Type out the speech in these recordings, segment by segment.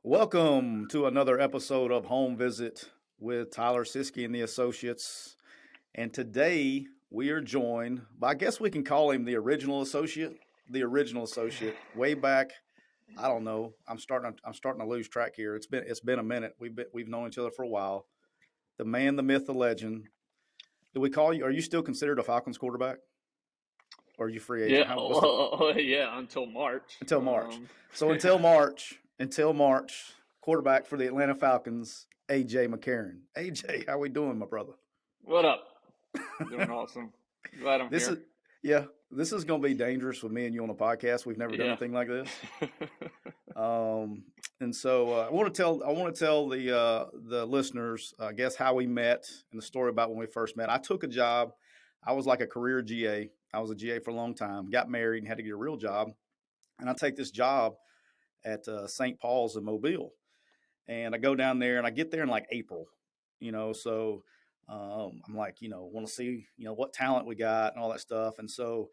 Welcome to another episode of Home Visit with Tyler Siskey and the Associates. And today we are joined by, I guess we can call him the original associate. Way back. I don't know. I'm starting to lose track here. It's been a minute. We've known each other for a while. The man, the myth, the legend. Do we call you? Are you still considered a Falcons quarterback? Or are you free agent? Yeah, until March. Until March. So until March, quarterback for the Atlanta Falcons, AJ McCarron. AJ, how we doing, my brother? What up? Doing awesome. Glad I'm here. This is going to be dangerous with me and you on the podcast. We've never done anything like this. And so I want to tell the listeners, I guess, how we met and the story about when we first met. I took a job. I was like a career GA. I was a GA for a long time, got married and had to get a real job. And I take this job at St. Paul's in Mobile. And I go down there and I get there in like April, so I'm like, want to see, what talent we got and all that stuff. And so,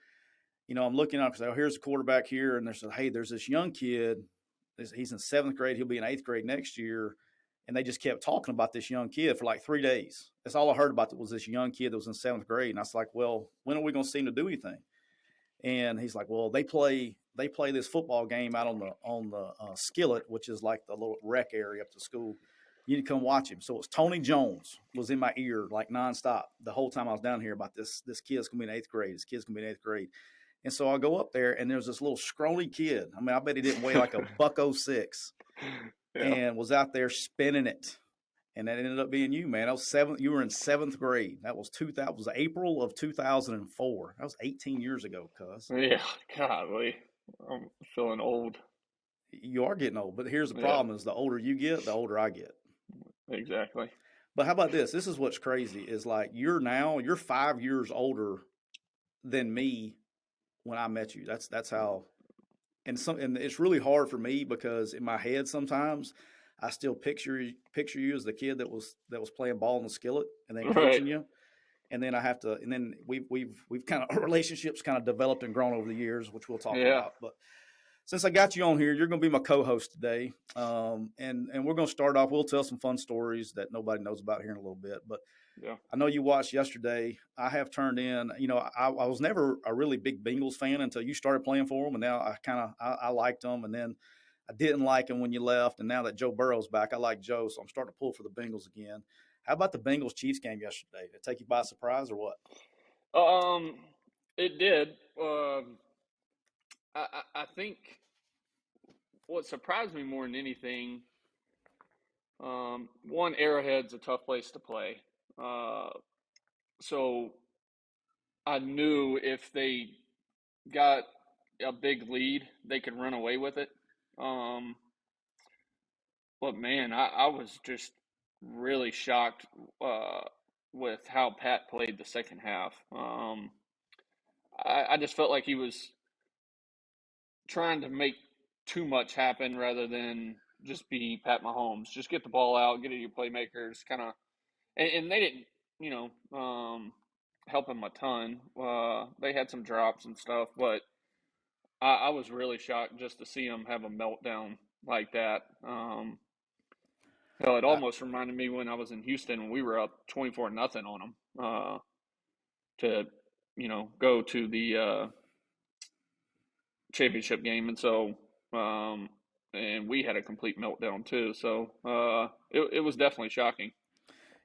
I'm looking up because here's a quarterback here. And there's this young kid. He's in 7th grade. He'll be in 8th grade next year. And they just kept talking about this young kid for like 3 days. That's all I heard about was this young kid that was in 7th grade. And I was like, well, when are we going to see him to do anything? And he's like, well, they play this football game out on the skillet, which is like the little rec area up to school. You need to come watch him. So it's Tony Jones was in my ear like nonstop the whole time I was down here about this kid's going to be in 8th grade. This kid's going to be in 8th grade. And so I go up there and there's this little scrawny kid. I mean, I bet he didn't weigh like a $106. And was out there spinning it. And that ended up being you, man. You were in 7th grade. That was April of 2004. That was 18 years ago, cuz. Yeah, golly. I'm feeling old. You are getting old, but here's the problem is the older you get, the older I get. Exactly. But how about this? This is what's crazy is like you're 5 years older than me when I met you. That's how. And it's really hard for me because in my head sometimes I still picture you as the kid that was playing ball in the skillet and then coaching you. And then we've kind of our relationships kind of developed and grown over the years, which we'll talk about. But since I got you on here, you're going to be my co-host today. And we're going to start off. We'll tell some fun stories that nobody knows about here in a little bit. But I know you watched yesterday. I have turned in, I was never a really big Bengals fan until you started playing for them. And now I liked them. And then I didn't like them when you left. And now that Joe Burrow's back, I like Joe. So I'm starting to pull for the Bengals again. How about the Bengals-Chiefs game yesterday? Did it take you by surprise or what? It did. I think what surprised me more than anything, one, Arrowhead's a tough place to play. So I knew if they got a big lead, they could run away with it. But man, I was just really shocked with how Pat played the second half. I just felt like he was trying to make too much happen rather than just be Pat Mahomes. Just get the ball out, get it to your playmakers, kind of. And they didn't, help him a ton. They had some drops and stuff, but I was really shocked just to see him have a meltdown like that. Hell, it almost reminded me when I was in Houston when we were up 24-0 on them to, go to the championship game. And so, and we had a complete meltdown too. So it was definitely shocking.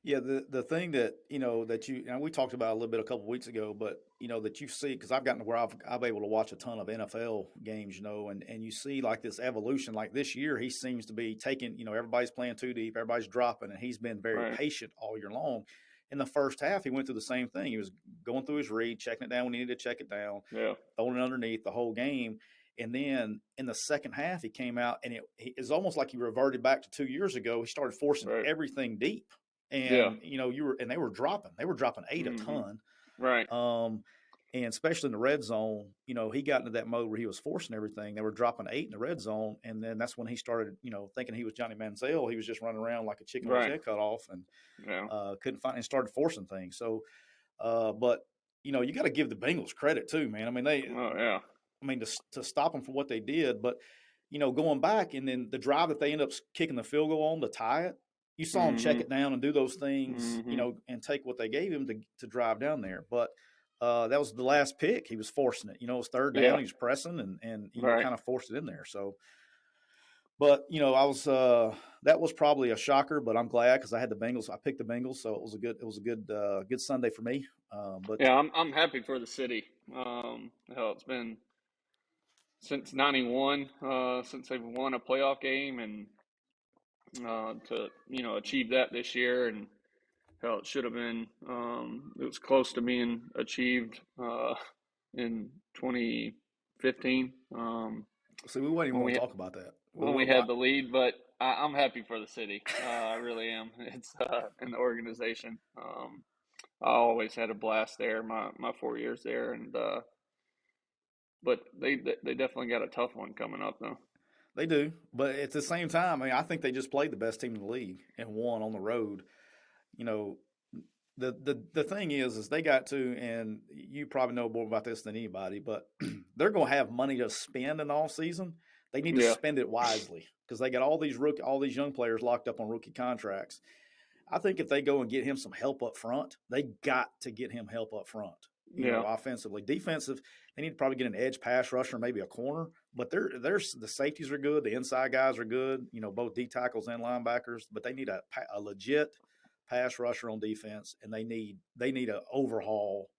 Yeah, the thing that, that you, and we talked about a little bit a couple of weeks ago, but, that you see, because I've gotten to where I'm able to watch a ton of NFL games, and you see like this evolution. Like this year, he seems to be taking, everybody's playing too deep, everybody's dropping, and he's been very patient all year long. In the first half, he went through the same thing. He was going through his read, checking it down when he needed to check it down, throwing it underneath the whole game. And then in the second half, he came out, and it's almost like he reverted back to 2 years ago. He started forcing everything deep. And they were dropping 8 a ton. Right. And especially in the red zone, he got into that mode where he was forcing everything. They were dropping 8 in the red zone. And then that's when he started, thinking he was Johnny Manziel. He was just running around like a chicken with his head cut off and couldn't find and started forcing things. So, but you got to give the Bengals credit too, man. I mean, to stop them for what they did. But, going back, and then the drive that they end up kicking the field goal on to tie it, you saw him check it down and do those things, and take what they gave him to drive down there. But that was the last pick. He was forcing it. It was third down. He was pressing and kind of forced it in there. So, but I was that was probably a shocker, but I'm glad because I had the Bengals. I picked the Bengals, so it was a good Sunday for me. But yeah, I'm happy for the city. Hell, it's been since '91 since they've won a playoff game, and to achieve that this year, and hell, it should have been. It was close to being achieved in 2015. So we wouldn't even want to talk about that when we had the lead, but I'm happy for the city. I really am. It's in the organization. I always had a blast there. My 4 years there, and but they definitely got a tough one coming up though. They do, but at the same time, I think they just played the best team in the league and won on the road. The thing is they got to, and you probably know more about this than anybody, but they're going to have money to spend in the off season. They need to spend it wisely because they got all these young players locked up on rookie contracts. I think if they go and get him some help up front, they got to get him help up front. Offensively, defensive, they need to probably get an edge pass rusher, maybe a corner. But the safeties are good, the inside guys are good. Both D tackles and linebackers. But they need a legit pass rusher on defense, and they need an overhaul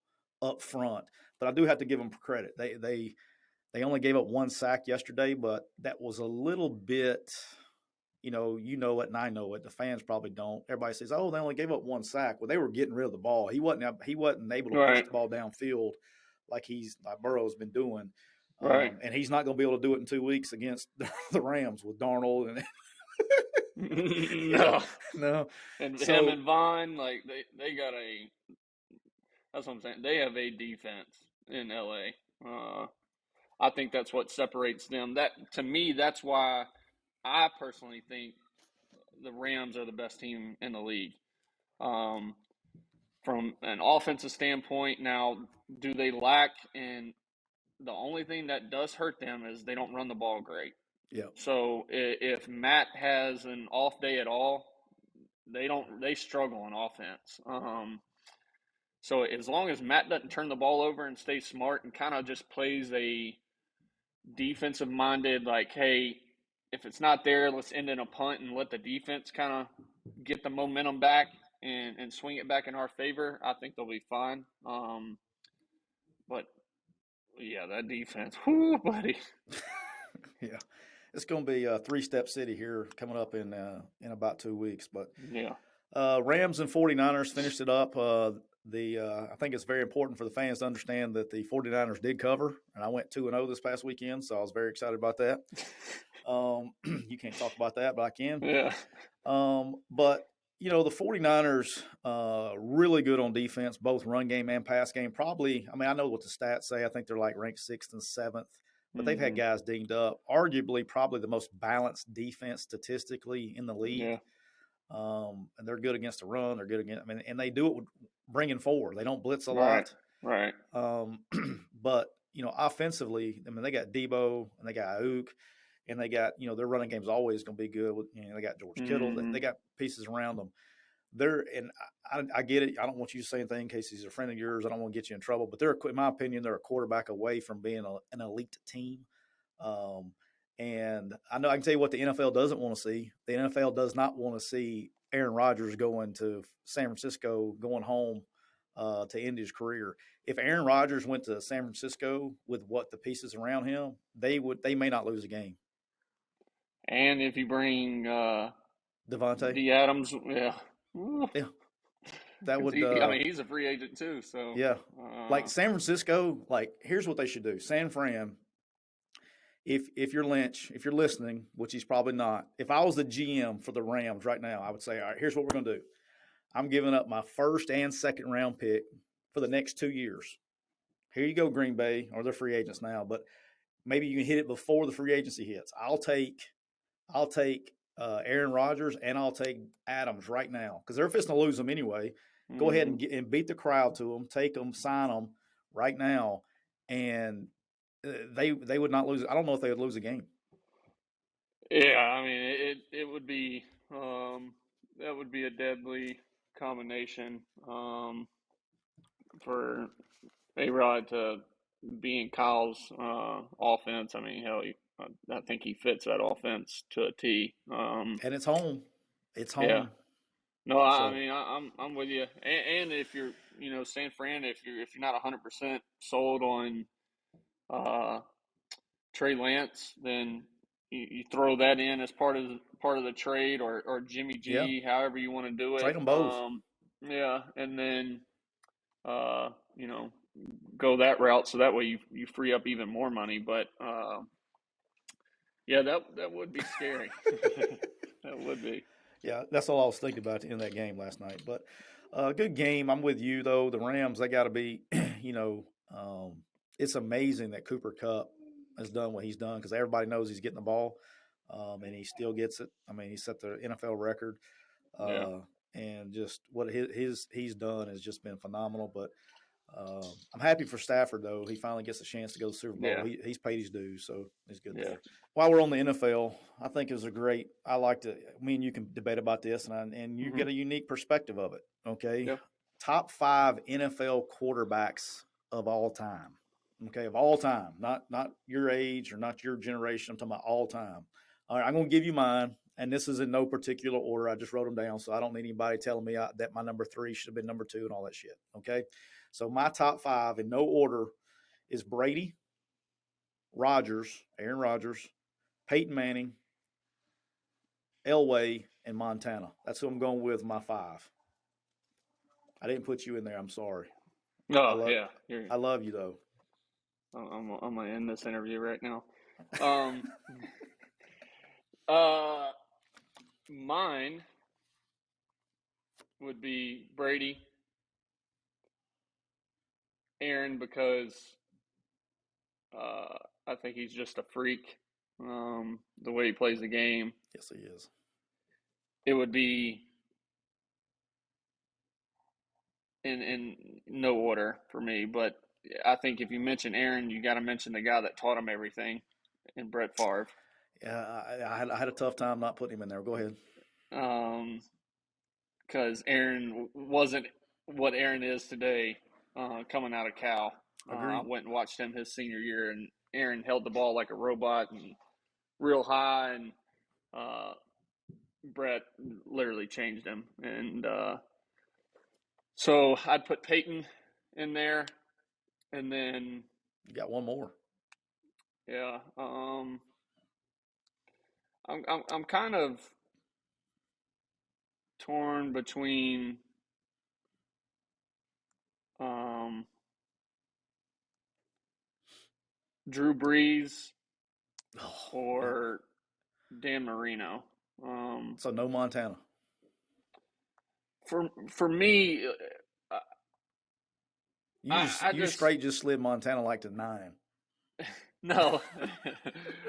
up front. But I do have to give them credit. They only gave up 1 sack yesterday, but that was a little bit. You know it, and I know it. The fans probably don't. Everybody says, "Oh, they only gave up 1 sack." Well, they were getting rid of the ball. He wasn't able to push the ball downfield like Burrow's been doing. Right. And he's not going to be able to do it in 2 weeks against the Rams with Darnold and no. And him and Vaughn, like they got that's what I'm saying. They have a defense in LA. I think that's what separates them. That to me, that's why I personally think the Rams are the best team in the league. From an offensive standpoint, now, do they lack? And the only thing that does hurt them is they don't run the ball great. Yeah. So if Matt has an off day at all, they struggle on offense. So as long as Matt doesn't turn the ball over and stays smart and kind of just plays a defensive minded, like, hey, if it's not there, let's end in a punt and let the defense kind of get the momentum back and swing it back in our favor, I think they'll be fine. But yeah, that defense, whoo, buddy. Yeah, it's going to be a 3-step city here coming up in about 2 weeks. But yeah, Rams and 49ers finished it up. I think it's very important for the fans to understand that the 49ers did cover, and I went 2-0 this past weekend, so I was very excited about that. You can't talk about that, but I can. Yeah. But the 49ers really good on defense, both run game and pass game. Probably, I know what the stats say. I think they're like ranked 6th and 7th, but they've had guys dinged up. Arguably, probably the most balanced defense statistically in the league. Yeah. And they're good against the run. They're good against. And they do it with bringing forward. They don't blitz a lot. Right. But offensively, they got Debo and they got Ayuk. And they got, their running game's always going to be good. They got George Kittle. They got pieces around them. I get it. I don't want you to say anything in case he's a friend of yours. I don't want to get you in trouble. But in my opinion, they're a quarterback away from being an elite team. And I know I can tell you what the NFL doesn't want to see. The NFL does not want to see Aaron Rodgers going to San Francisco, going home to end his career. If Aaron Rodgers went to San Francisco with what the pieces around him, they may not lose a game. And if you bring Devontae D. Adams, yeah, that would. He's a free agent too. So yeah, like San Francisco. Like, here's what they should do: San Fran. If you're Lynch, if you're listening, which he's probably not. If I was the GM for the Rams right now, I would say, all right, here's what we're going to do. I'm giving up my 1st and 2nd round pick for the next 2 years. Here you go, Green Bay, or they're free agents now, but maybe you can hit it before the free agency hits. I'll take Aaron Rodgers and I'll take Adams right now because they're fixing to lose them anyway. Go ahead and beat the crowd to them, take them, sign them right now, and they would not lose. I don't know if they would lose a game. Yeah, I mean it would be that would be a deadly combination for A-Rod to be in Kyle's offense. I mean, hell, I think he fits that offense to a T. And it's home. It's Yeah. home. No, I So mean I'm with you. And if you're San Fran, if you're not 100% sold on uh, Trey Lance, then you throw that in as part of the trade, or Jimmy yeah, G, however you want to do it. trade them both. Yeah, and then uh, you know go that route, so that way you free up even more money. But yeah, that would be scary. That would be. Yeah, that's all I was thinking about in that game last night. But good game. I'm with you though. The Rams, they got to be, it's amazing that Cooper Kupp has done what he's done because everybody knows he's getting the ball, and he still gets it. I mean, he set the NFL record, Yeah. and just what he's done has just been phenomenal. But I'm happy for Stafford though. He finally gets a chance to go to the Super Bowl. Yeah. He's paid his dues, so he's good Yeah. there. While we're on the NFL, I think it was a great. I like to. Me and you can debate about this, and you get a unique perspective of it. Okay, Yep. top 5 NFL quarterbacks of all time. Okay, of all time, not your age or not your generation. I'm talking about all time. All right, I'm going to give you mine, and this is in no particular order. I just wrote them down, so I don't need anybody telling me that my number 3 should have been number 2 and all that shit. Okay, so my top 5 in no order is Brady, Aaron Rodgers, Peyton Manning, Elway, and Montana. That's who I'm going with my 5. I didn't put you in there. I'm sorry. Oh, yeah. I love you though. I'm gonna end this interview right now. Uh, Mine would be Brady, Aaron, because I think he's just a freak. The way he plays the game. Yes, he is. It would be in no order for me, but I think if you mention Aaron, you got to mention the guy that taught him everything, in Brett Favre. Yeah, I had a tough time not putting him in there. Go ahead. Because Aaron wasn't what Aaron is today, coming out of Cal. I went and watched him his senior year, and Aaron held the ball like a robot and real high, and Brett literally changed him. And so I'd put Peyton in there, and then you got one more. Yeah, I'm kind of torn between Drew Brees or Dan Marino. So no Montana. For me, you straight just slid Montana like to 9. No,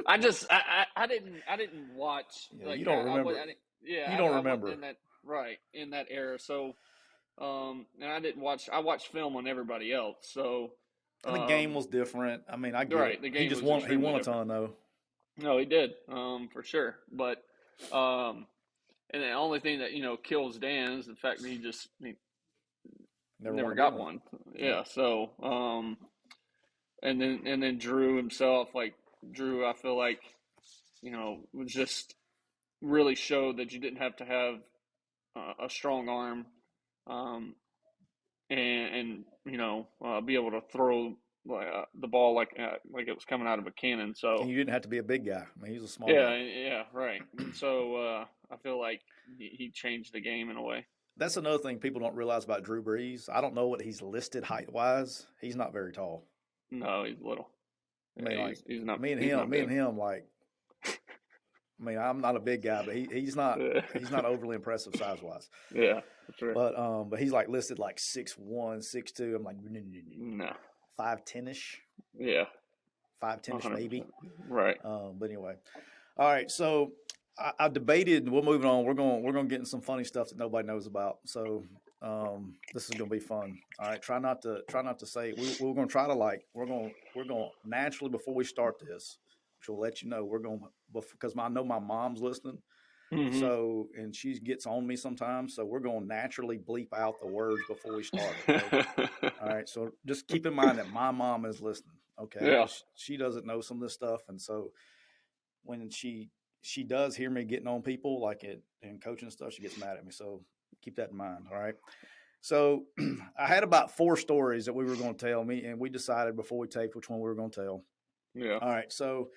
I didn't watch. Yeah, like, you don't remember. You don't remember in that era. So, and I didn't watch. I watched film on everybody else. So, and the game was different. I mean, I get it. The game he won a ton though. No, he did, for sure. But, and the only thing that kills Dan is the fact that he never got one. Yeah. So, and then Drew himself, Drew, I feel like, was just really showed that you didn't have to have a strong arm, and be able to throw the ball like it was coming out of a cannon. So and you didn't have to be a big guy. I mean, he was a small guy. Yeah, right. So I feel like he changed the game in a way. That's another thing people don't realize about Drew Brees. I don't know what he's listed height-wise. He's not very tall. No, he's little. I mean, he's not. Me and him, like. I mean, I'm not a big guy, but he's not overly impressive size-wise. Yeah, for sure. But he's like listed like 6'1", 6'2". I'm like, no, 5'10"ish. Yeah, 5'10"ish maybe. Right. But anyway, all right. So I debated. We'll move on. We're going to get in some funny stuff that nobody knows about. So this is going to be fun. All right. Try not to say. We're going to try to we're going to naturally, before we start this, which will let you know, we're going to because I know my mom's listening. Mm-hmm. So, and she gets on me sometimes. So we're going to naturally bleep out the words before we start. Okay. All right. So just keep in mind that my mom is listening. Okay. Yeah. Because she doesn't know some of this stuff. And so when she does hear me getting on people like it and coaching and stuff, she gets mad at me. So keep that in mind. All right. So I had about 4 stories that we were going to tell me, and we decided before we taped which one we were going to tell. Yeah. All right. So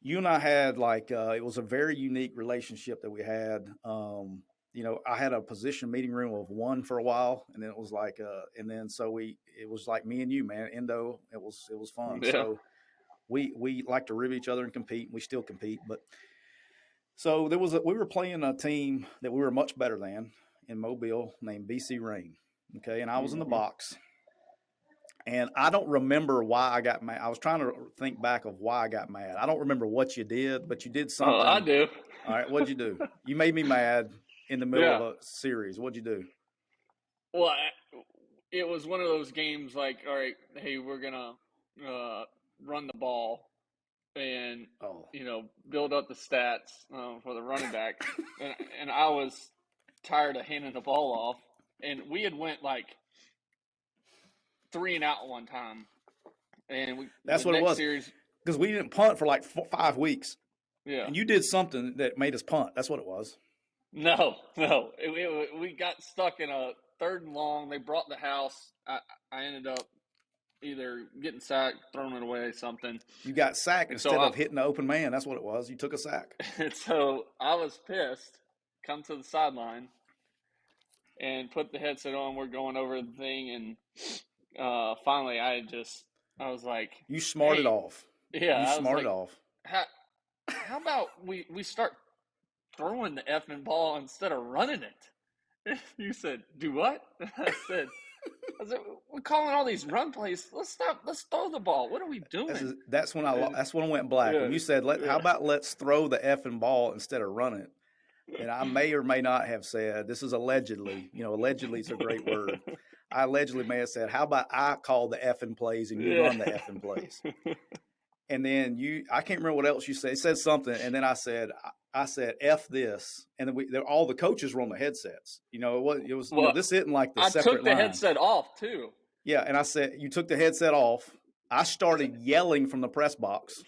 you and I had it was a very unique relationship that we had. I had a position meeting room of 1 for a while, and then it was it was like me and you, man, Endo. It was fun. Yeah. So we like to rib each other and compete. We still compete, but so we were playing a team that we were much better than in Mobile named BC Rain. Okay. And I was in the box, and I don't remember why I got mad. I was trying to think back of why I got mad. I don't remember what you did, but you did something. Oh, I do. All right. What'd you do? You made me mad in the middle of a series. What'd you do? Well, it was one of those games like, all right, hey, we're going to run the ball and, build up the stats for the running back. and I was tired of handing the ball off. And we had went like 3 and out one time. And that's what it was. Because we didn't punt for like 5 weeks. Yeah. And you did something that made us punt. That's what it was. No. We got stuck in a 3rd and long. They brought the house. I ended up either getting sacked, throwing it away, something. You got sacked instead of hitting the open man. That's what it was. You took a sack. And so I was pissed. Come to the sideline and put the headset on. We're going over the thing, and finally, I was like, "You smarted off." Yeah, you smarted off. How about we start throwing the effing ball instead of running it? You said, "Do what?" I said, "We're calling all these run plays. Let's stop. Let's throw the ball. What are we doing?" That's when I went black. When you said, how about let's throw the effing ball instead of run it? And I may or may not have said, this is allegedly, allegedly is a great word. I allegedly may have said, how about I call the effing plays and you run the effing plays? And then I can't remember what else you said. It said something. And then I said, F this. And then all the coaches were on the headsets. It was this isn't like the separate I took the headset off too. Yeah. And I said, you took the headset off. I started yelling from the press box.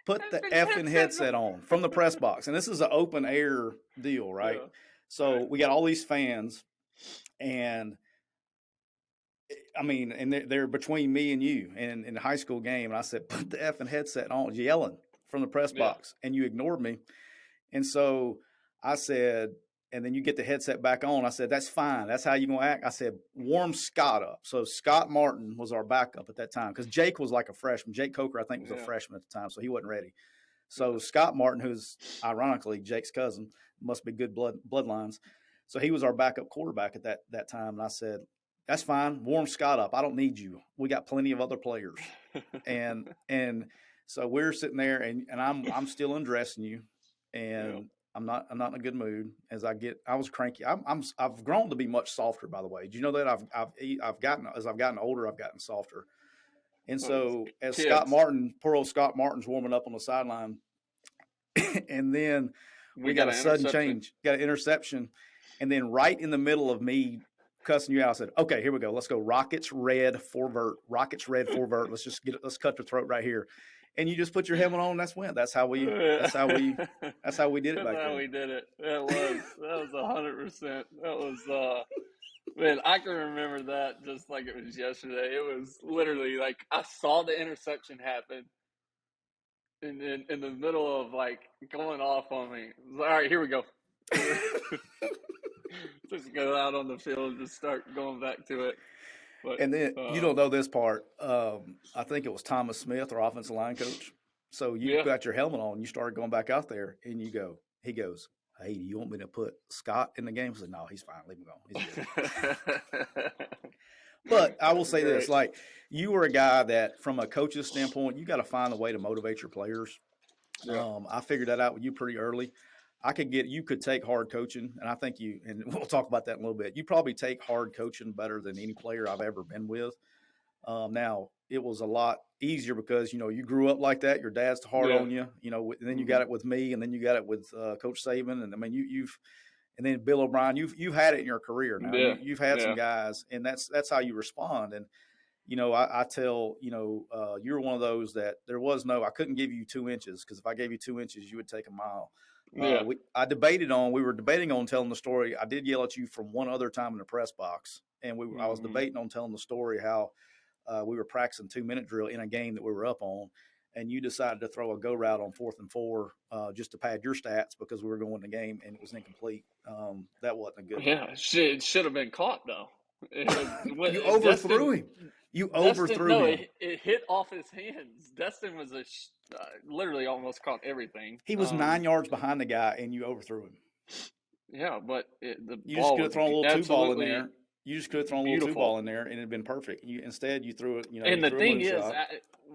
Put the effing headset on from the press box. And this is an open air deal, right? Yeah. So we got all these fans, and they're between me and you and in the high school game. And I said, put the effing headset on, yelling from the press box. And you ignored me. And so I said, and then you get the headset back on. I said, that's fine. That's how you're going to act. I said, warm Scott up. So Scott Martin was our backup at that time because Jake was like a freshman. Jake Coker, I think, was a freshman at the time, so he wasn't ready. So Scott Martin, who's ironically Jake's cousin, must be good bloodlines. So he was our backup quarterback at that time. And I said, that's fine. Warm Scott up. I don't need you. We got plenty of other players. and so we're sitting there, and I'm still undressing you, and I'm not in a good mood I was cranky. I've grown to be much softer, by the way. Do you know that I've gotten older, I've gotten softer. And so as poor old Scott Martin's warming up on the sideline, and then we got a sudden change, got an interception. And then right in the middle of me cussing you out, I said, okay, here we go. Let's go. Rockets red 4 vert. Let's cut the throat right here. And you just put your helmet on. That's how we did it back then. That's how we did it. That was 100%. That was, man, I can remember that just like it was yesterday. It was literally like I saw the interception happen, and then in the middle of like going off on me, all right, here we go. Just go out on the field and just start going back to it. But, and then you don't know this part. I think it was Thomas Smith, our offensive line coach. So you got your helmet on, you started going back out there, and he goes, hey, do you want me to put Scott in the game? I said, no, he's fine. Leave him go. He's good. But I will say this, like, you were a guy that from a coach's standpoint, you got to find a way to motivate your players. Yeah. I figured that out with you pretty early. You could take hard coaching, and I think and we'll talk about that in a little bit. You probably take hard coaching better than any player I've ever been with. Now it was a lot easier because you grew up like that. Your dad's hard on you, and then you got it with me, and then you got it with Coach Saban, and I mean you've and then Bill O'Brien. You've had it in your career now. Yeah. You've had some guys, and that's how you respond. And I tell you're one of those that I couldn't give you 2 inches, because if I gave you 2 inches, you would take a mile. Yeah. We were debating on telling the story. I did yell at you from one other time in the press box, and I was debating on telling the story how we were practicing 2-minute drill in a game that we were up on, and you decided to throw a go route on 4th and 4 just to pad your stats because we were going the game, and it was incomplete. That wasn't a good. Yeah, it should have been caught though. You overthrew him. No, him. It hit off his hands. Destin was literally almost caught everything. He was 9 yards behind the guy, and you overthrew him. Yeah, but you just could have thrown a little 2-ball in there. You just could have thrown a little 2-ball in there, and it'd been perfect. Instead, you threw it. And the thing is,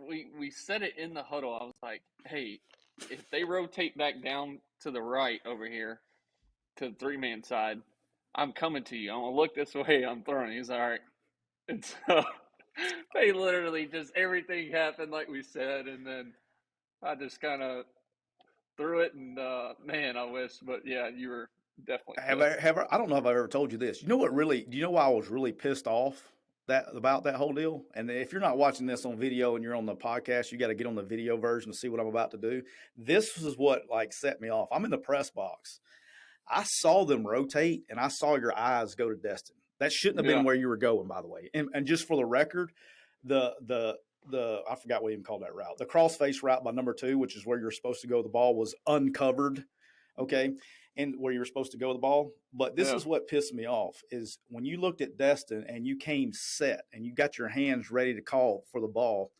we said it in the huddle. I was like, "Hey, if they rotate back down to the right over here, to the 3-man side, I'm coming to you. I'm gonna look this way. I'm throwing." He's all right, and so they literally just everything happened like we said, and then I just kind of threw it, and man, I wish, but yeah, you were definitely. I don't know if I've ever told you this. Do you know why I was really pissed off about that whole deal? And if you're not watching this on video and you're on the podcast, you got to get on the video version to see what I'm about to do. This is what set me off. I'm in the press box. I saw them rotate, and I saw your eyes go to Destin. That shouldn't have been where you were going, by the way. And just for the record, the I forgot what you called that route. The cross-face route by number 2, which is where you're supposed to go with the ball, was uncovered, okay, and where you were supposed to go with the ball. But this is what pissed me off, is when you looked at Destin and you came set and you got your hands ready to call for the ball,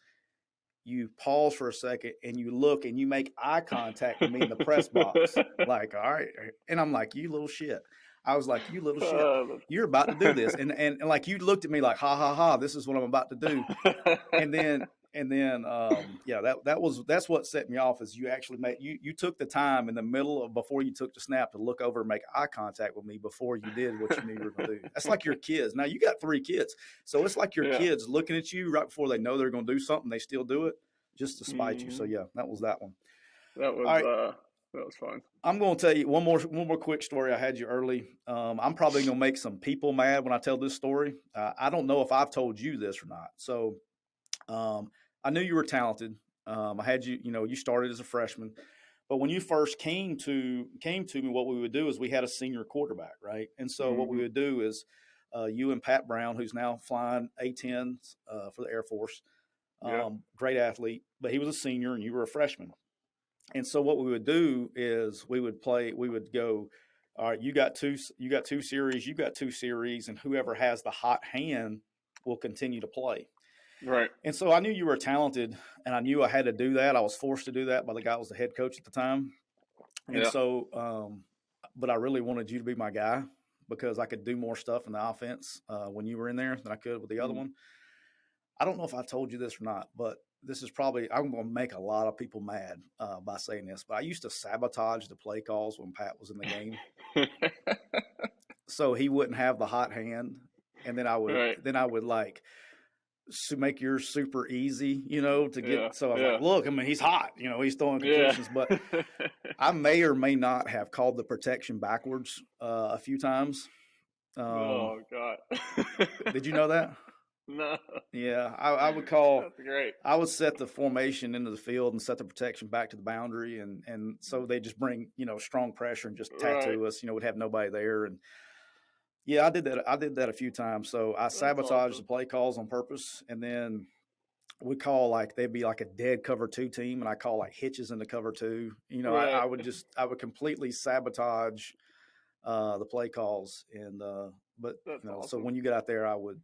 you pause for a second and you look and you make eye contact with me in the press box. Like, all right. And I'm like, you little shit. I was like, you little shit. You're about to do this. And like, you looked at me like, ha, ha, ha, this is what I'm about to do. And then that's what set me off, is you actually you took the time in the middle of before you took the snap to look over and make eye contact with me before you did what you knew you were going to do. That's like your kids. Now you got 3 kids, so it's like your kids looking at you right before they know they're going to do something, they still do it just to spite you. So yeah, that was that one. That was that was fun. I'm going to tell you one more quick story. I had you early. I'm probably going to make some people mad when I tell this story. I don't know if I've told you this or not. So I knew you were talented. I had you, you started as a freshman, but when you first came to me, what we would do is we had a senior quarterback, right? And so what we would do is you and Pat Brown, who's now flying A-10s for the Air Force, great athlete, but he was a senior and you were a freshman. And so what we would do is we would go, all right, you got two series, and whoever has the hot hand will continue to play. Right. And so I knew you were talented, and I knew I had to do that. I was forced to do that by the guy who was the head coach at the time. And so, but I really wanted you to be my guy because I could do more stuff in the offense when you were in there than I could with the other one. I don't know if I told you this or not, but this is probably, I'm going to make a lot of people mad by saying this, but I used to sabotage the play calls when Pat was in the game. So he wouldn't have the hot hand. And then I would like make yours super easy, to get. So I was like, look, I mean, he's hot, he's throwing completions, but I may or may not have called the protection backwards a few times. Oh God. Did you know that? No. Yeah, I would call. That's great. I would set the formation into the field and set the protection back to the boundary, and so they just bring strong pressure and just tattoo us. Would have nobody there, and yeah, I did that. I did that a few times. So I sabotaged the play calls on purpose, and then we call they'd be like a dead cover 2 team, and I call hitches in the cover 2. I would completely sabotage the play calls, and but awesome. So when you get out there, I would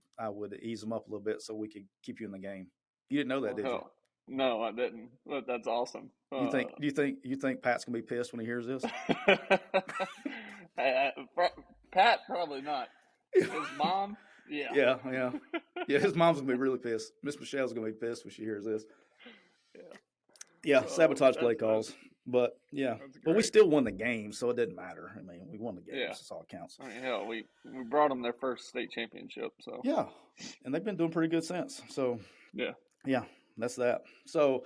ease them up a little bit so we could keep you in the game. You didn't know that, did you? No, I didn't. But that's awesome. You think Pat's gonna be pissed when he hears this? Pat probably not. His mom, yeah. His mom's gonna be really pissed. Miss Michelle's gonna be pissed when she hears this. Yeah, sabotage play calls. But yeah, but we still won the game, so it didn't matter. I mean, we won the games. Yeah. That's all that counts. I mean, hell, we brought them their first state championship. So yeah, and they've been doing pretty good since. So yeah, that's that. So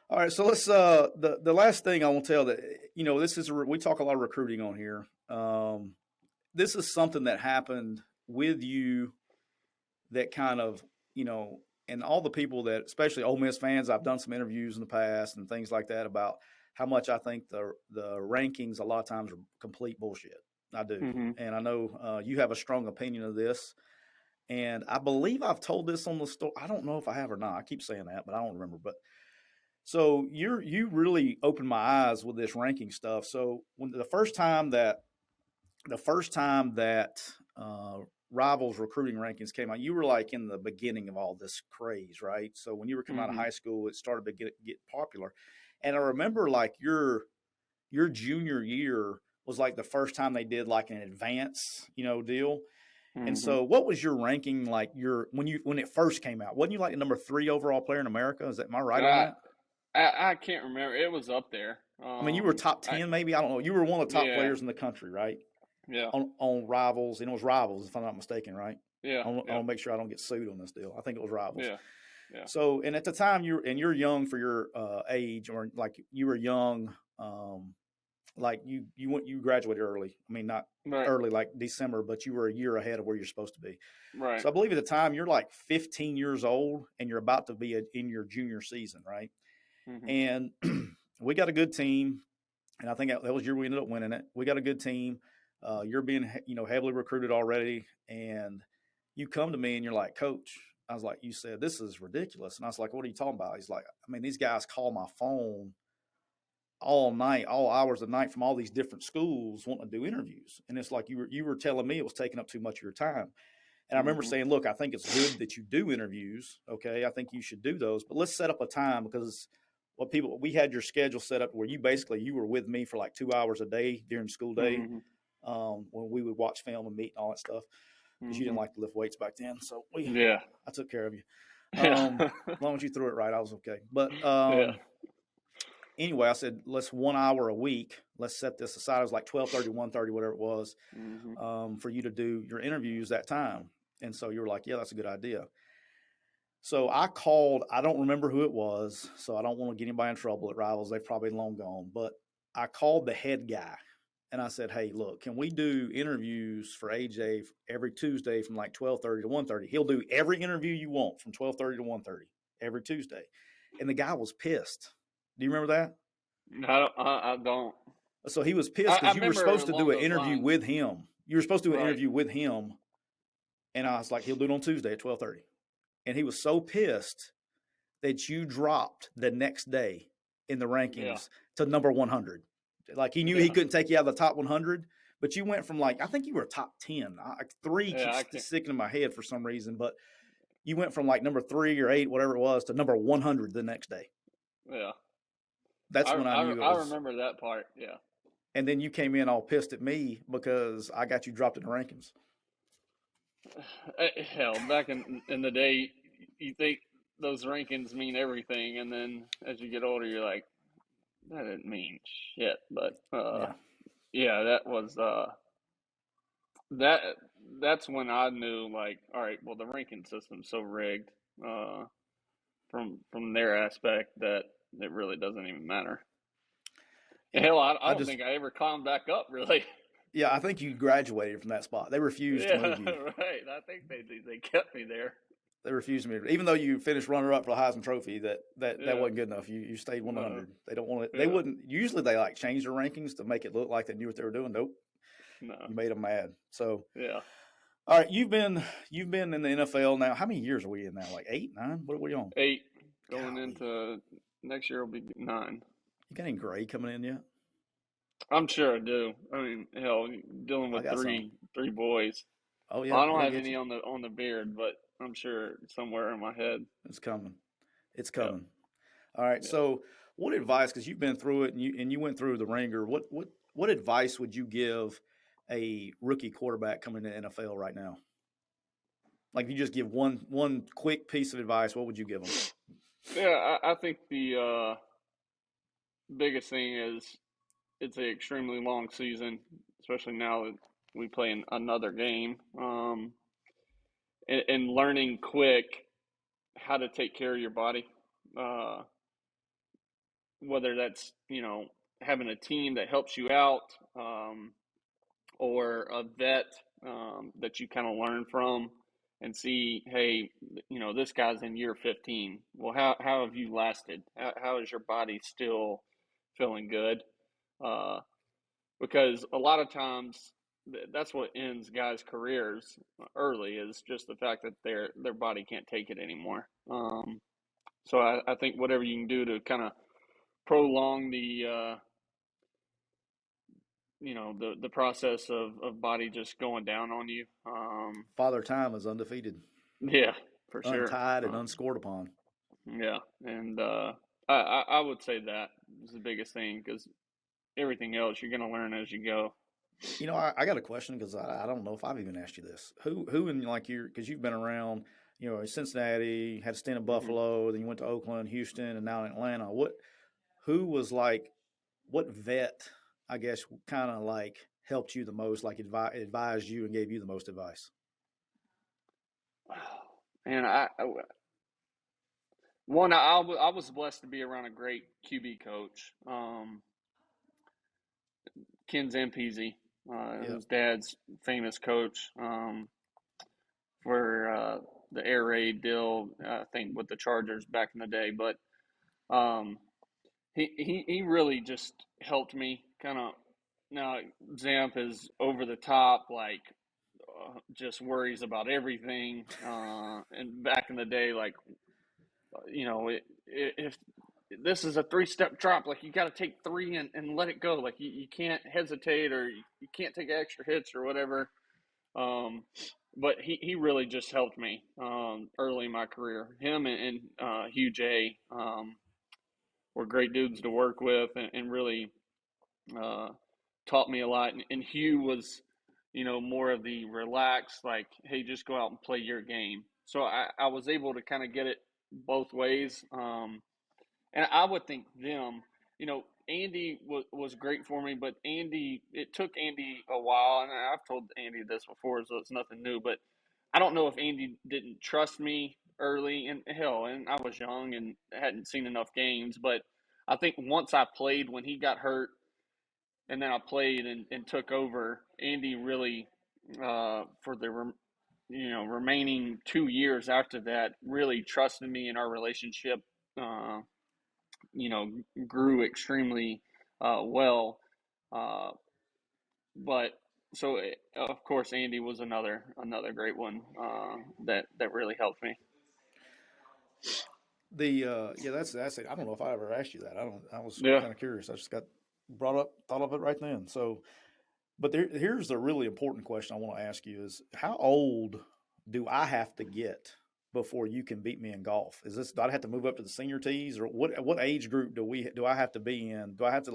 all right, so let's the last thing I want to tell that this is we talk a lot of recruiting on here. This is something that happened with you that kind of and all the people that, especially Ole Miss fans, I've done some interviews in the past and things like that about how much I think the rankings a lot of times are complete bullshit. I do. Mm-hmm. And I know you have a strong opinion of this. And I believe I've told this on the story. I don't know if I have or not. I keep saying that, but I don't remember. But so you really opened my eyes with this ranking stuff. So when the first time that Rivals recruiting rankings came out, you were like in the beginning of all this craze, right? So when you were coming out of high school, it started to get popular. And I remember like your junior year was like the first time they did like an advance, deal. Mm-hmm. And so what was your ranking like when it first came out? Wasn't you like the number 3 overall player in America? Am I right on that? I can't remember. It was up there. I mean, you were top 10 maybe? I don't know. You were one of the top players in the country, right? Yeah. On Rivals, and it was Rivals, if I'm not mistaken, right? Yeah. I want to make sure I don't get sued on this deal. I think it was Rivals. Yeah. Yeah. So, and at the time you're young for your age, or like you were young, like you graduated early. I mean, not early like December, but you were a year ahead of where you're supposed to be. Right. So I believe at the time you're like 15 years old and you're about to be in your junior season, right? Mm-hmm. And we got a good team, and I think that was the year we ended up winning it. We got a good team. You're being, heavily recruited already, and you come to me and you're like, Coach, I was like, you said, this is ridiculous. And I was like, what are you talking about? He's like, I mean, these guys call my phone all night, all hours of the night from all these different schools wanting to do interviews. And it's like you were telling me it was taking up too much of your time. And I remember saying, look, I think it's good that you do interviews. Okay. I think you should do those, but let's set up a time, because we had your schedule set up where you were with me for like 2 hours a day during school day. Mm-hmm. When we would watch film and meet and all that stuff, because you didn't like to lift weights back then. So I took care of you. As long as you threw it right, I was okay. But anyway, I said, let's 1 hour a week. Let's set this aside. It was like 12:30, 1:30, whatever it was, for you to do your interviews that time. And so you were like, yeah, that's a good idea. So I called, I don't remember who it was, so I don't want to get anybody in trouble at Rivals. They've probably long gone. But I called the head guy. And I said, hey, look, can we do interviews for AJ every Tuesday from like 12:30 to 1:30? He'll do every interview you want from 12:30 to 1:30 every Tuesday. And the guy was pissed. Do you remember that? I don't. So he was pissed because you were supposed to do an interview with him. You were supposed to do an interview with him. And I was like, he'll do it on Tuesday at 12:30. And he was so pissed that you dropped the next day in the rankings to number 100. Like he knew he couldn't take you out of the top 100, but you went from like, I think you were top 10. 3 keeps sticking in my head for some reason, but you went from like number 3 or 8, whatever it was, to number 100 the next day. Yeah. That's when I knew it was. I remember that part, yeah. And then you came in all pissed at me because I got you dropped in the rankings. Hell, back in the day, you think those rankings mean everything, and then as you get older, you're like, that didn't mean shit. But that was that's when I knew, like, all right, well, the ranking system's so rigged from their aspect that it really doesn't even matter. Hell, I don't think I ever climbed back up, really. Yeah, I think you graduated from that spot. They refused to move you. Right. I think they kept me there. They refused me, even though you finished runner-up for the Heisman Trophy. That wasn't good enough. You stayed 100. They don't want it. They wouldn't. Usually, they like change their rankings to make it look like they knew what they were doing. Nope. No. You made them mad. So all right. You've been in the NFL now. How many years are we in now? Like 8, 9? What are we on? 8. Going into next year will be 9. You got any gray coming in yet? I'm sure I do. I mean, hell, dealing with three boys. Oh yeah. Well, I don't have any on the beard, but I'm sure somewhere in my head. It's coming. It's coming. Yeah. All right. Yeah. So, what advice? Because you've been through it and you went through the ringer. What advice would you give a rookie quarterback coming to the NFL right now? Like, if you just give one quick piece of advice, what would you give them? Yeah, I think the biggest thing is it's an extremely long season, especially now that we play in another game, and learning quick how to take care of your body, whether that's, having a team that helps you out, or a vet, that you kind of learn from and see, hey, this guy's in year 15. Well, how have you lasted? How is your body still feeling good? Because a lot of times that's what ends guys' careers early, is just the fact that their body can't take it anymore. So I think whatever you can do to kind of prolong the process of body just going down on you. Father Time is undefeated, Yeah, for sure. untied, and unscored upon. Yeah, and I would say that is the biggest thing, because everything else you're going to learn as you go. I got a question, because I don't know if I've even asked you this. Who in like because you've been around, Cincinnati, had a stint in Buffalo, then you went to Oakland, Houston, and now in Atlanta. Who was like, what vet, I guess, kind of like helped you the most, like advised you and gave you the most advice? And I was blessed to be around a great QB coach, Ken Zampese. His dad's famous coach, for the air raid deal, I think with the Chargers back in the day. But he really just helped me kind of. Now Zamp is over the top, like, just worries about everything. And back in the day, like, if this is a 3-step drop, like, you got to take 3 and let it go. Like, you can't hesitate, or you can't take extra hits or whatever. But he really just helped me early in my career. Him and Hugh J were great dudes to work with, and really taught me a lot. And Hugh was, more of the relaxed, like, hey, just go out and play your game. So I was able to kind of get it both ways. And I would think them, Andy was great for me, but it took Andy a while, and I've told Andy this before, so it's nothing new, but I don't know if Andy didn't trust me early, and hell, and I was young and hadn't seen enough games, but I think once I played when he got hurt, and then I played and took over, Andy really, for the remaining 2 years after that, really trusted me, and our relationship grew extremely well. But so, of course, Andy was another great one that really helped me. That's it. I don't know if I ever asked you that. I was Yeah. kind of curious. I just got thought of it right then. So, but here's the really important question I want to ask you: is how old do I have to get before you can beat me in golf? Do I have to move up to the senior tees, or what age group do I have to be in? Do I have to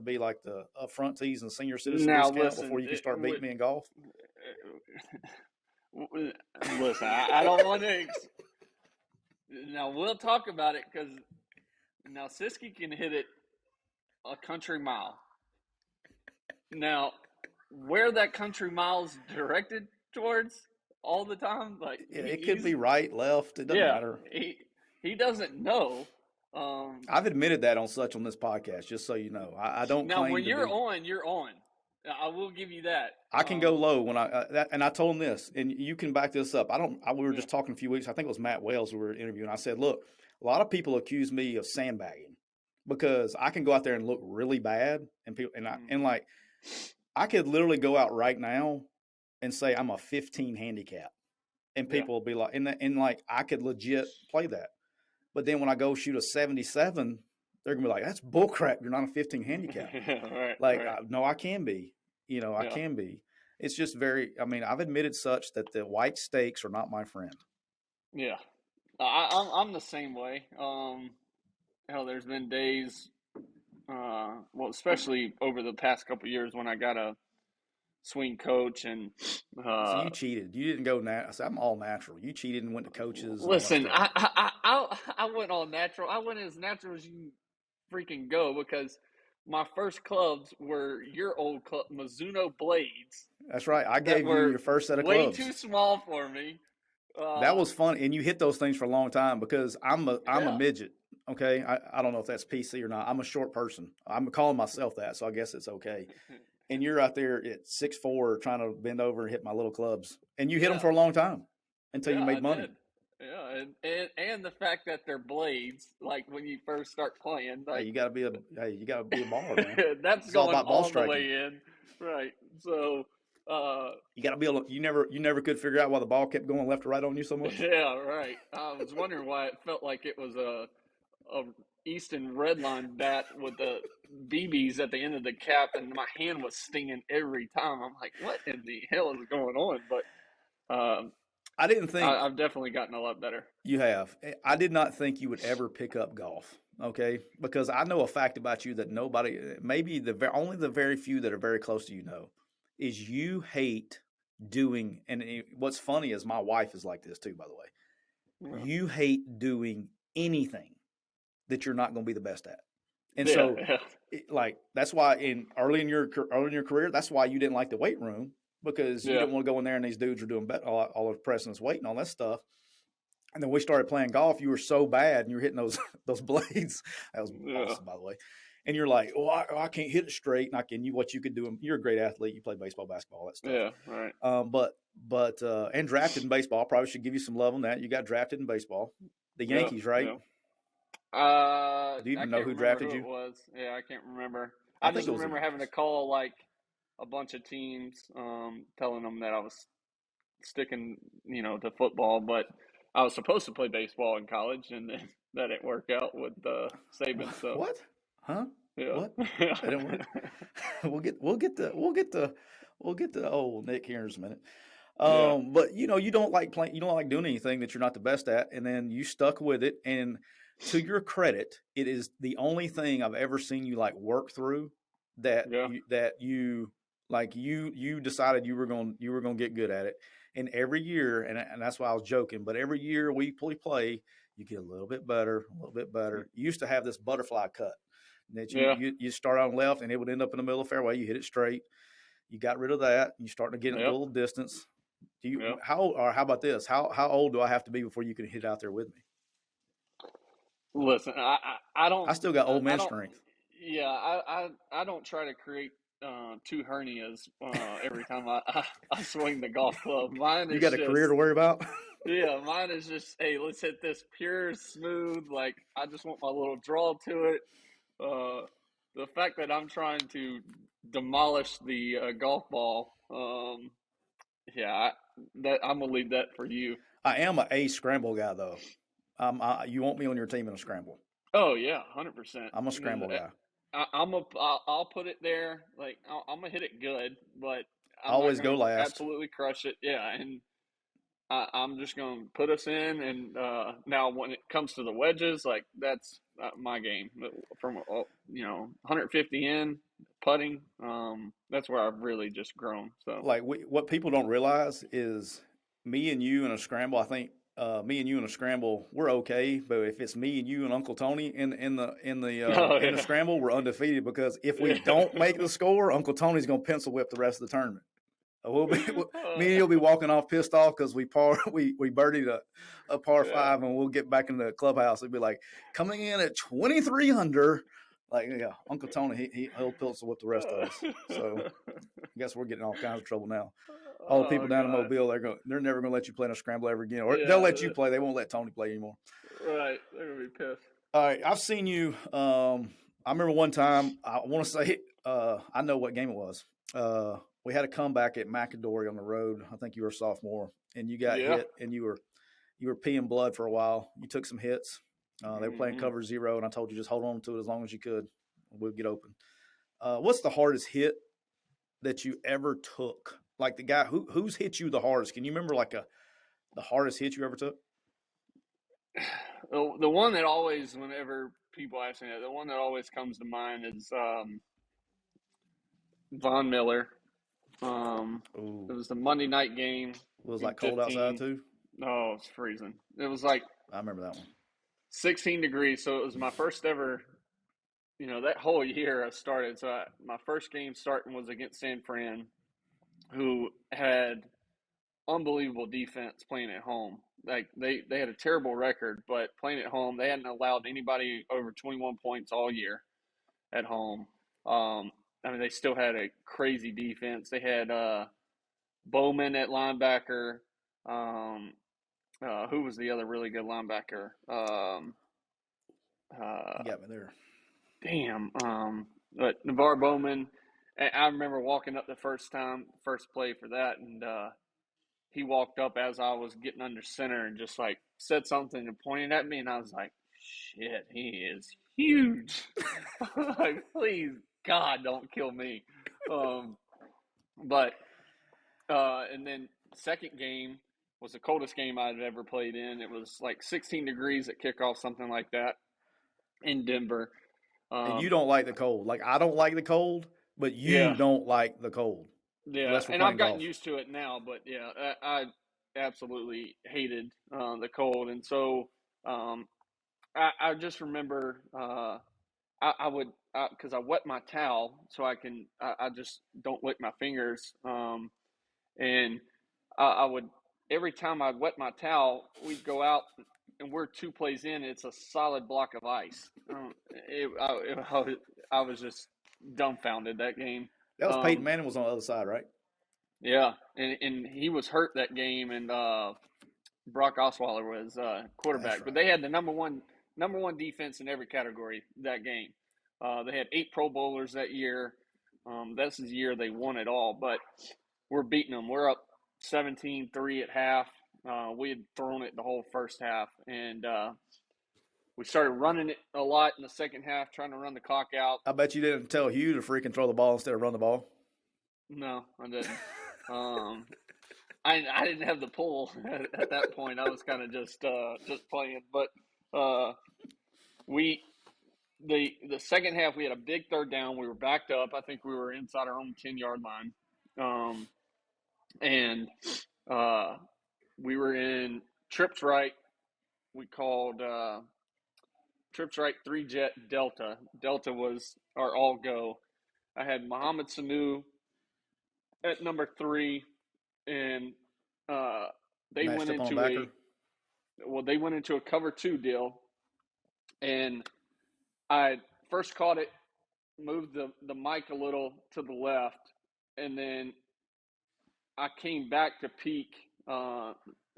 be like the upfront tees and senior citizen Now, discount listen, before you can start beating me in golf? Listen, I don't want to. Now, we'll talk about it, because now Siskey can hit it a country mile. Now, where that country mile's directed towards all the time, like, it could be right, left. It doesn't matter. He doesn't know. I've admitted that on this podcast, just so you know. I don't now claim when to you're be. on, you're on. I will give you that. I can go low when and I told him this, and you can back this up. We were just talking a few weeks. I think it was Matt Wells we were interviewing. I said, look, a lot of people accuse me of sandbagging, because I can go out there and look really bad, and people like, I could literally go out right now and say I'm a 15 handicap, and people will be like, and like, I could legit play that. But then when I go shoot a 77, they're gonna be like, that's bullcrap. You're not a 15 handicap. Right. No, I can be. I can be. It's just I've admitted such that the white stakes are not my friend. Yeah, I'm the same way. Hell, there's been days, well, especially over the past couple of years, when I got a swing coach, and So you cheated. You didn't go I'm all natural. You cheated and went to coaches. Listen, I went all natural. I went as natural as you freaking go, because my first clubs were your old club, Mizuno blades. That's right. I That gave you were your first set of way clubs. too small for me. That was fun, and you hit those things for a long time because I'm a Yeah. midget. Okay, I don't know if that's PC or not. I'm a short person. I'm calling myself that, so I guess it's okay. And you're out there at 6'4", trying to bend over and hit my little clubs, and you hit them for a long time until you made money. Did. Yeah, and the fact that they're blades, like when you first start playing, like Hey, you gotta be a baller, man. that's It's all going about ball all the striking. way in, right? So, You gotta be able. You never could figure out why the ball kept going left or right on you so much. yeah, right. I was wondering why it felt like it was a Easton Redline bat with the BBs at the end of the cap, and my hand was stinging every time. I'm like, what in the hell is going on? But I didn't think I've definitely gotten a lot better. you have. I did not think you would ever pick up golf. Okay, because I know a fact about you that nobody, maybe only the very few that are very close to you know, is you hate doing. And what's funny is my wife is like this too. By the way, Yeah. you hate doing anything that you're not going to be the best at. And so, that's why early in your career, that's why you didn't like the weight room, because you didn't want to go in there and these dudes are doing all of pressing his weight and all that stuff. And then we started playing golf. You were so bad, and you were hitting those blades. That was awesome, by the way. And you're like, oh, I can't hit it straight. And what you could do. You're a great athlete. You play baseball, basketball, all that stuff. Yeah, right. But and drafted in baseball. I probably should give you some love on that. You got drafted in baseball. The Yankees, right? Yeah. Do you even know who drafted you? It was. Yeah, I can't remember. I just remember having to call like a bunch of teams, telling them that I was sticking, to football, but I was supposed to play baseball in college, and then that didn't work out with Saban. So what? Huh? Yeah. What? That didn't work. we'll get to old Nick here in a minute. But you don't like playing. You don't like doing anything that you're not the best at, and then you stuck with it. And to your credit, it is the only thing I've ever seen you like work through that you decided you were going to get good at it. And every year, and that's why I was joking, but every year we play, you get a little bit better, a little bit better. You used to have this butterfly cut that you start on left and it would end up in the middle of the fairway. You hit it straight. You got rid of that. You starting to get a little distance. How about this? How old do I have to be before you can hit out there with me? Listen, I don't. I still got old man strength. Yeah, I don't try to create 2 hernias every time I swing the golf club. Mine is you got a career to worry about. Yeah, mine is just, hey, let's hit this pure, smooth. Like, I just want my little draw to it. The fact that I'm trying to demolish the golf ball, I'm gonna leave that for you. I am a scramble guy though. You want me on your team in a scramble? Oh yeah, 100%. I'm a scramble guy. I'll put it there. Like I'm gonna hit it good, but I always go last. Absolutely crush it. Yeah, and I'm just gonna put us in. And now when it comes to the wedges, like that's my game. From 150 in putting, that's where I've really just grown. So like what people don't realize is me and you in a scramble. I think. Me and you in a scramble, we're okay. But if it's me and you and Uncle Tony in the scramble, we're undefeated, because if we don't make the score, Uncle Tony's gonna pencil whip the rest of the tournament. Me and you'll be walking off pissed off because we birdied a par 5, and we'll get back in the clubhouse. It'll be like coming in at 23 under. Like, yeah, Uncle Tony, he'll pencil whip the rest of us. So I guess we're getting all kinds of trouble now. All the people down in Mobile, they're never gonna let you play in a scramble ever again. Or they'll let you play. They won't let Tony play anymore. Right. They're gonna be pissed. All right. I've seen you. I remember one time, I want to say, I know what game it was. We had a comeback at McAdory on the road. I think you were a sophomore, and you got hit, and you were peeing blood for a while. You took some hits. They were playing cover 0, and I told you just hold on to it as long as you could. We'll get open. What's the hardest hit that you ever took? Like the guy who's hit you the hardest? Can you remember the hardest hit you ever took? The one that always, whenever people ask me that, the one that always comes to mind is Von Miller. It was the Monday night game. It was like cold outside too? No, it was freezing. It was like I remember that one. 16 degrees. So it was my first ever that whole year I started. So my first game starting was against San Fran, who had unbelievable defense playing at home. Like they had a terrible record, but playing at home, they hadn't allowed anybody over 21 points all year at home. They still had a crazy defense. They had Bowman at linebacker. Who was the other really good linebacker? You got me there. Damn. But Navarre Bowman, I remember walking up the first play for that, and he walked up as I was getting under center and just like said something and pointed at me, and I was like, shit, he is huge. Like, please, God, don't kill me. And then second game was the coldest game I'd ever played in. It was like 16 degrees at kickoff, something like that, in Denver. And you don't like the cold. Like, I don't like the cold, but you Yeah. don't like the cold. Yeah, Unless we're and playing I've gotten golf. used to it now, but yeah, I absolutely hated the cold, and so I just remember I would because I wet my towel so I just don't lick my fingers, and I would every time I wet my towel, we'd go out and we're 2 plays in, it's a solid block of ice. I was just dumbfounded that game. That was Peyton Manning was on the other side, right? Yeah, and he was hurt that game, and Brock Osweiler was quarterback. Right. But they had the number one defense in every category that game. They had 8 Pro Bowlers that year. That's the year they won it all. But we're beating them. We're up 17-3 at half. We had thrown it the whole first half, and we started running it a lot in the second half, trying to run the clock out. I bet you didn't tell Hugh to freaking throw the ball instead of run the ball. No, I didn't. I didn't have the pull at that point. I was kind of just playing. But the second half we had a big third down. We were backed up. I think we were inside our own 10-yard line, and we were in trips right. We called trips right 3-jet Delta. Delta was our all go. I had Muhammad Sanu at number 3, and they went into a cover 2 deal, and I first caught it, moved the mic a little to the left, and then I came back to peek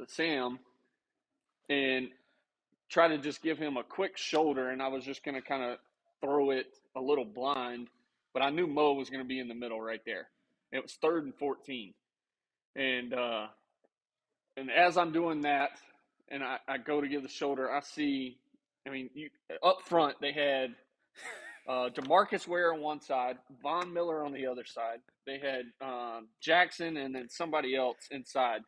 Sam and try to just give him a quick shoulder, and I was just going to kind of throw it a little blind, but I knew Mo was going to be in the middle right there. It was 3rd and 14. And as I'm doing that, and I go to give the shoulder, I see, up front they had DeMarcus Ware on one side, Von Miller on the other side. They had Jackson and then somebody else inside.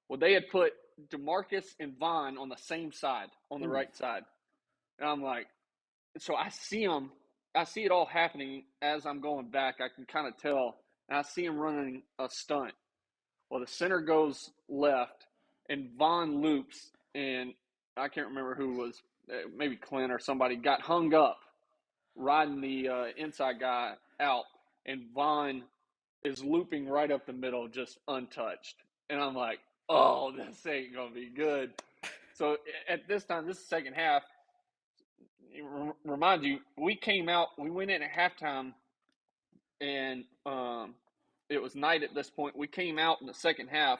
Well, they had put DeMarcus and Von on the same side, on the right side. And I'm like, so I see it all happening as I'm going back. I can kind of tell, and I see him running a stunt. Well, the center goes left, and Von loops, and I can't remember who was, maybe Clint or somebody, got hung up riding the inside guy out, and Von is looping right up the middle, just untouched. And I'm like, oh, this ain't going to be good. So at this time, this is second half, remind you, we went in at halftime, and it was night at this point. We came out in the second half.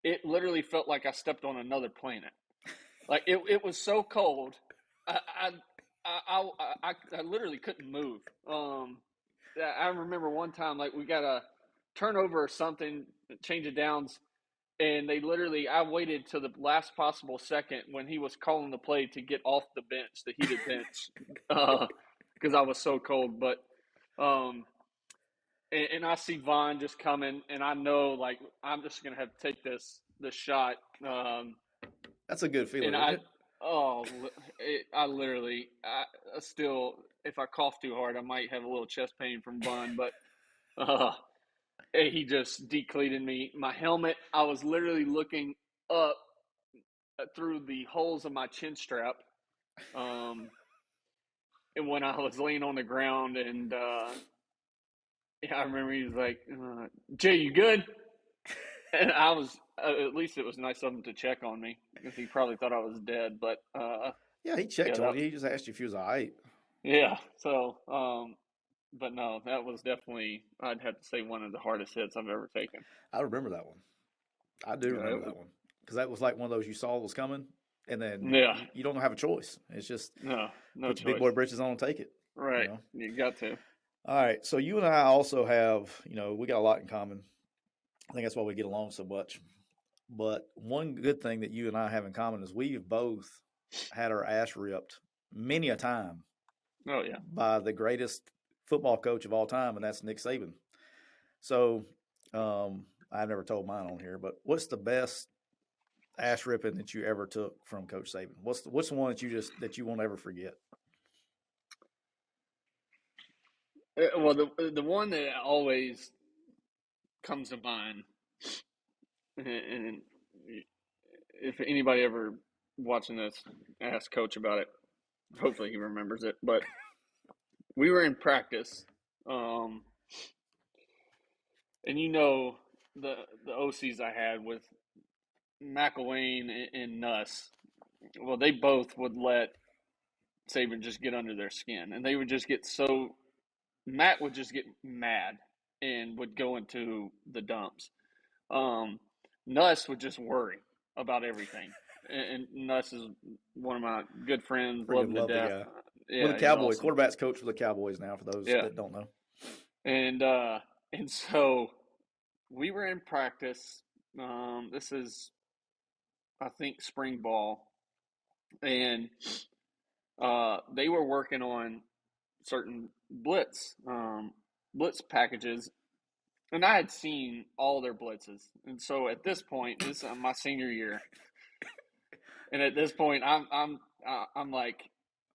It literally felt like I stepped on another planet. Like it was so cold. I literally couldn't move. I remember one time, like, we got a turnover or something, change of downs, and I waited to the last possible second when he was calling the play to get off the bench, the heated bench, because I was so cold. But and I see Vaughn just coming, and I know, like, I'm just gonna have to take this shot. That's a good feeling. And I literally still, if I cough too hard, I might have a little chest pain from Vaughn, but he just decleated me. My helmet, I was literally looking up through the holes of my chin strap. when I was laying on the ground, and yeah, I remember he was like, "Jay, you good?" And I was, at least it was nice of him to check on me because he probably thought I was dead. But Yeah, he yeah, checked on you. He just asked you if you was all right. yeah. So, but no, that was definitely, I'd have to say, one of the hardest hits I've ever taken. I remember that one. I do Yeah, remember that one because that was like one of those you saw was coming, and then yeah, you don't have a choice. It's just no put your big choice. boy britches on and take it. You Right, know. you got to. All right. So you and I also have, we got a lot in common. I think that's why we get along so much. But one good thing that you and I have in common is we've both had our ass ripped many a time Oh yeah. by the greatest football coach of all time, and that's Nick Saban. So I've never told mine on here, but what's the best ass ripping that you ever took from Coach Saban? What's the one that you won't ever forget? Well, the one that always comes to mind, and if anybody ever watching this asks Coach about it, hopefully he remembers it. But we were in practice, um, and the OCs I had with McElwain and Nuss. Well, they both would let Saban just get under their skin, and they would just get so. Matt would just get mad and would go into the dumps. Nuss would just worry about everything. And Nuss is one of my good friends, love Freaking him to love the death. guy. With Yeah, the he's Cowboys, awesome. quarterback's coach for the Cowboys now. For those Yeah, that don't know, and so we were in practice. This is, I think, spring ball, and they were working on certain blitz packages, and I had seen all their blitzes. And so at this point, this is my senior year, and at this point, I'm like,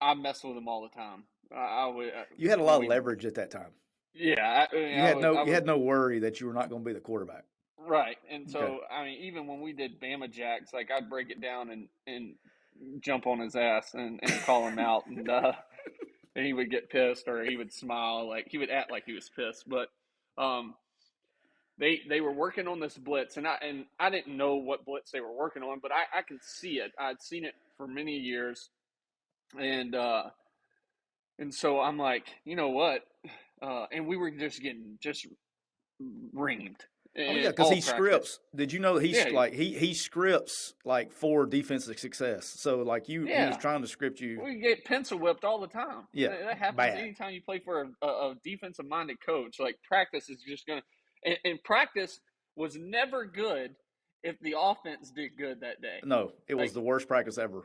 I mess with them all the time. I would you had a when lot of we, leverage at that time. yeah, I You would had no worry that you were not going to be the quarterback. right. And Okay. so I mean, even when we did Bama Jacks, like I'd break it down and jump on his ass and call him out, and he would get pissed or he would smile, like he would act like he was pissed, but um they were working on this blitz, and I didn't know what blitz they were working on, but I can see it. I'd seen it for many years, and so I'm like, you know what? And we were just getting just reamed Oh yeah, in because all he practice. scripts. Did you know Yeah, he scripts like for defensive success? So like he was yeah. trying to script you. We get pencil whipped all the time. Yeah, That happens bad. anytime you play for a defensive minded coach. Like practice is just gonna, and practice was never good if the offense did good that day. No, it was Like the worst practice ever.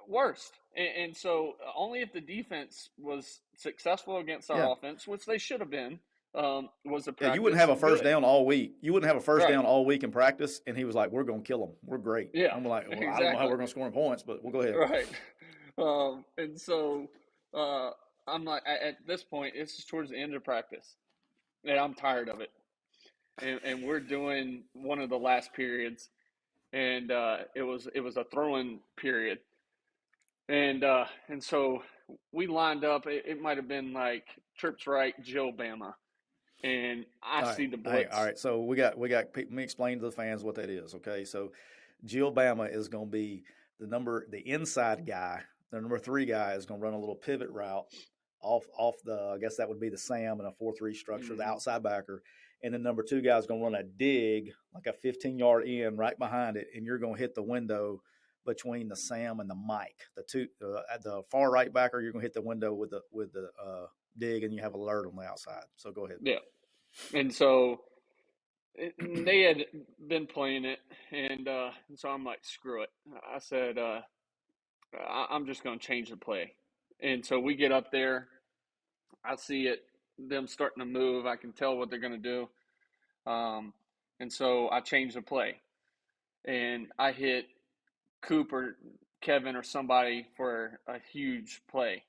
worst. And so only if the defense was successful against Yeah, our offense, which they should have been, was the yeah. You wouldn't have practice a first good. down all week. You wouldn't have a first Right. down all week in practice, and he was like, "We're going to kill them. We're great." Yeah. I'm like, "Well, I don't know how Exactly. we're going to score in points, but we'll go ahead." Right. And so uh, I'm like, at this point, it's just towards the end of practice, and I'm tired of it. And we're doing one of the last periods, and it was a throwing period, and so we lined up. It might have been like trips right, Joe Bama, and I All right, see the hey, all blitz. right. So let me explain to the fans what that is. Okay, so Jill Bama is going to be the inside guy. The number 3 guy is going to run a little pivot route off the. I guess that would be the Sam in a 4-3 structure, the Mm-hmm. outside backer, and then number 2 guy is going to run a dig like a 15-yard in right behind it, and you're going to hit the window between the Sam and the Mike. At the far right backer, you're going to hit the window with the dig, and you have alert on the outside. So go ahead. Yeah, and so they had been playing it, and so I'm like, screw it. I said, I'm just going to change the play. And so we get up there. I see it, them starting to move. I can tell what they're going to do. And so I change the play. And I hit Cooper, Kevin, or somebody for a huge play.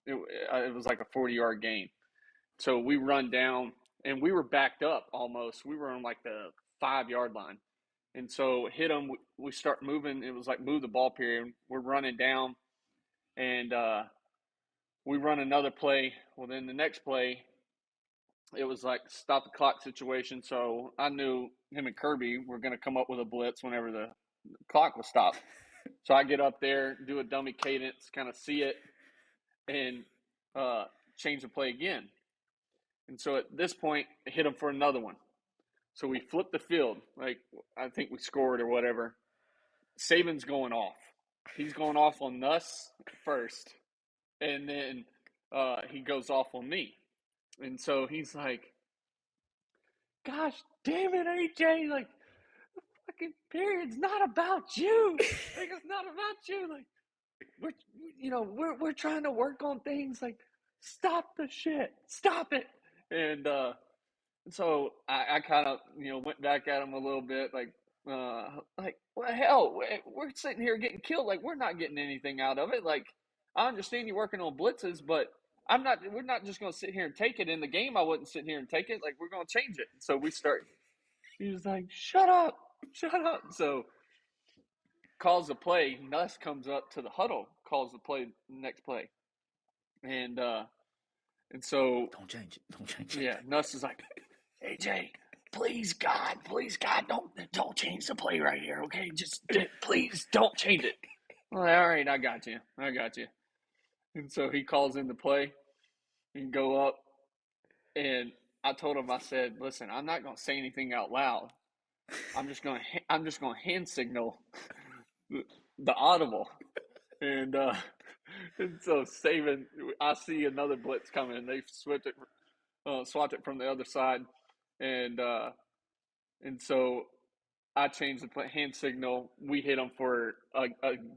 It was like a 40-yard gain. So we run down, and we were backed up almost. We were on like the 5-yard line. And so hit them. We start moving. It was like move the ball period. We're running down, and we run another play. Well, then the next play, it was like stop the clock situation. So I knew him and Kirby were going to come up with a blitz whenever the clock was stopped. So I get up there, do a dummy cadence, kind of see it, and change the play again. And so at this point, I hit him for another one. So we flip the field. Like, I think we scored or whatever. Saban's going off. He's going off on us first. And then he goes off on me. And so he's like, gosh damn it, AJ. Like, the fucking period's not about you. Like, it's not about you. Like, we're trying to work on things. Like, stop the shit. Stop it. And so I kind of, went back at him a little bit, like, well, hell, we're sitting here getting killed. Like, we're not getting anything out of it. Like, I understand you're working on blitzes, but we're not just going to sit here and take it. In the game, I wouldn't sit here and take it. Like, we're going to change it. So he was like, shut up. So calls the play. Nuss comes up to the huddle, calls the play, next play. And so. Don't change it. Yeah, Nuss is like, AJ, please God, don't change the play right here, okay? Just please don't change it. I'm like, all right, I got you. And so he calls in the play and go up, and I told him, I said, listen, I'm not gonna say anything out loud. I'm just gonna hand signal the audible, and so Saban, I see another blitz coming, and they swapped it from the other side. And so I changed the hand signal. We hit him for a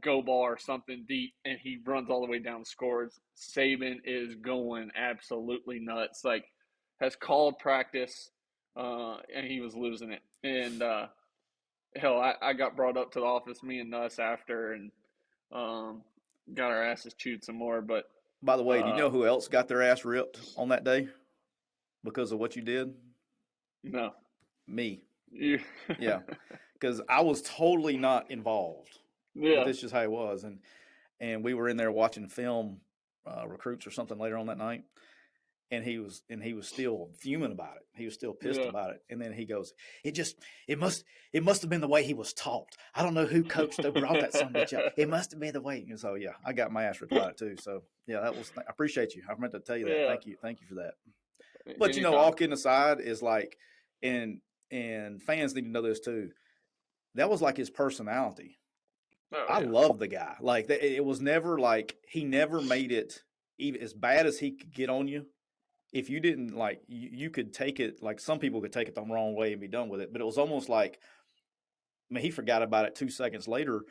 go ball or something deep, and he runs all the way down, scores. Saban is going absolutely nuts. Like, has called practice, and he was losing it. And hell, I got brought up to the office, me and Nuss, after, and got our asses chewed some more. But by the way, do you know who else got their ass ripped on that day because of what you did? No. Me. Yeah. Yeah. Because I was totally not involved. Yeah. But this is just how it was. And we were in there watching film recruits or something later on that night. And he was still fuming about it. He was still pissed about it. And then he goes, it must have been the way he was taught. I don't know who coached who brought that son bitch up. It must have been the way. And so yeah, I got my ass ripped about it too. So yeah, I appreciate you. I meant to tell you that. Yeah. Thank you for that. But Anytime. all kidding aside, is like, and fans need to know this too. That was like his personality. Oh, I love the guy. Like, it was never like, he never made it even as bad as he could get on you. If you didn't like, you could take it, like some people could take it the wrong way and be done with it. But it was almost like, I mean, he forgot about it 2 seconds later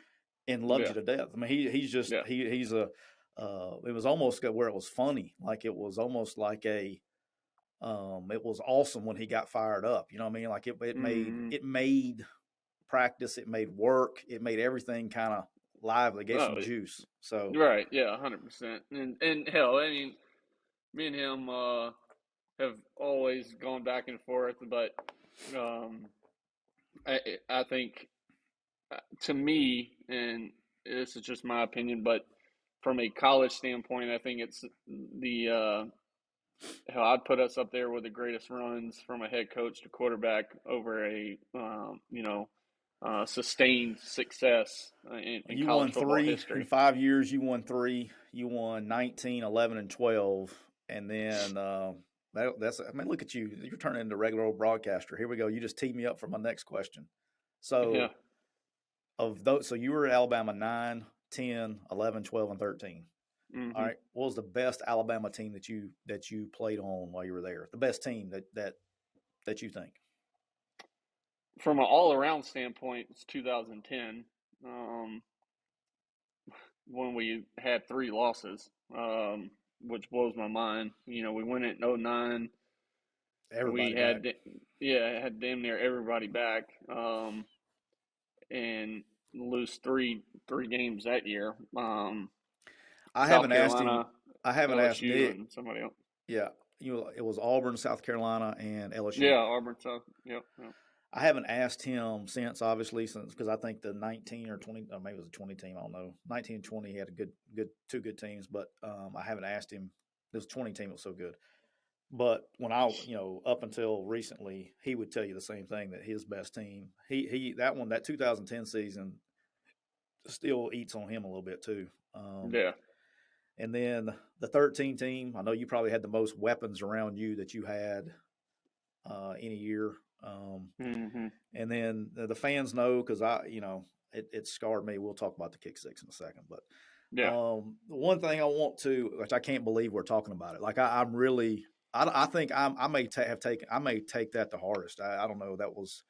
and loved you to death. I mean, he's just, he's a, it was almost where it was funny. Like, it was almost like it was awesome when he got fired up. You know what I mean? Like, it made practice, it made work, it made everything kind of lively, gave some juice. So right, yeah, 100%. And hell, I mean, me and him have always gone back and forth, but I think, to me, and this is just my opinion, but from a college standpoint, I think it's hell, I'd put us up there with the greatest runs from a head coach to quarterback over a sustained success in you college won football 3 history. in 5 years. You won 3. You won 19, 11, and 12, and then that's. I mean, look at you. You're turning into a regular old broadcaster. Here we go. You just teed me up for my next question. So, of those, so you were at Alabama 9, 10, 11, 12, and 13. Mm-hmm. All right. What was the best Alabama team that you played on while you were there? The best team that you think? From an all-around standpoint, it's 2010, when we had 3 losses, which blows my mind. We went in 2009. Everybody had back. had damn near everybody back, and lose three games that year. I haven't asked Nick. And somebody else. Yeah, it was Auburn, South Carolina, and LSU. Yeah, Auburn, South. Yep. I haven't asked him since, obviously, because I think the 19 or 20, or maybe it was a 20 team, I don't know. 19 and 20, he had two good teams, but I haven't asked him. This 20 team was so good. But when up until recently, he would tell you the same thing, that his best team, that 2010 season still eats on him a little bit too. Yeah. And then the 13 team, I know you probably had the most weapons around you that you had in a year. And then the fans know, because it scarred me. We'll talk about the kick six in a second, but one thing I want to, which I can't believe we're talking about it. Like I think I may take that the hardest. I don't know. That was,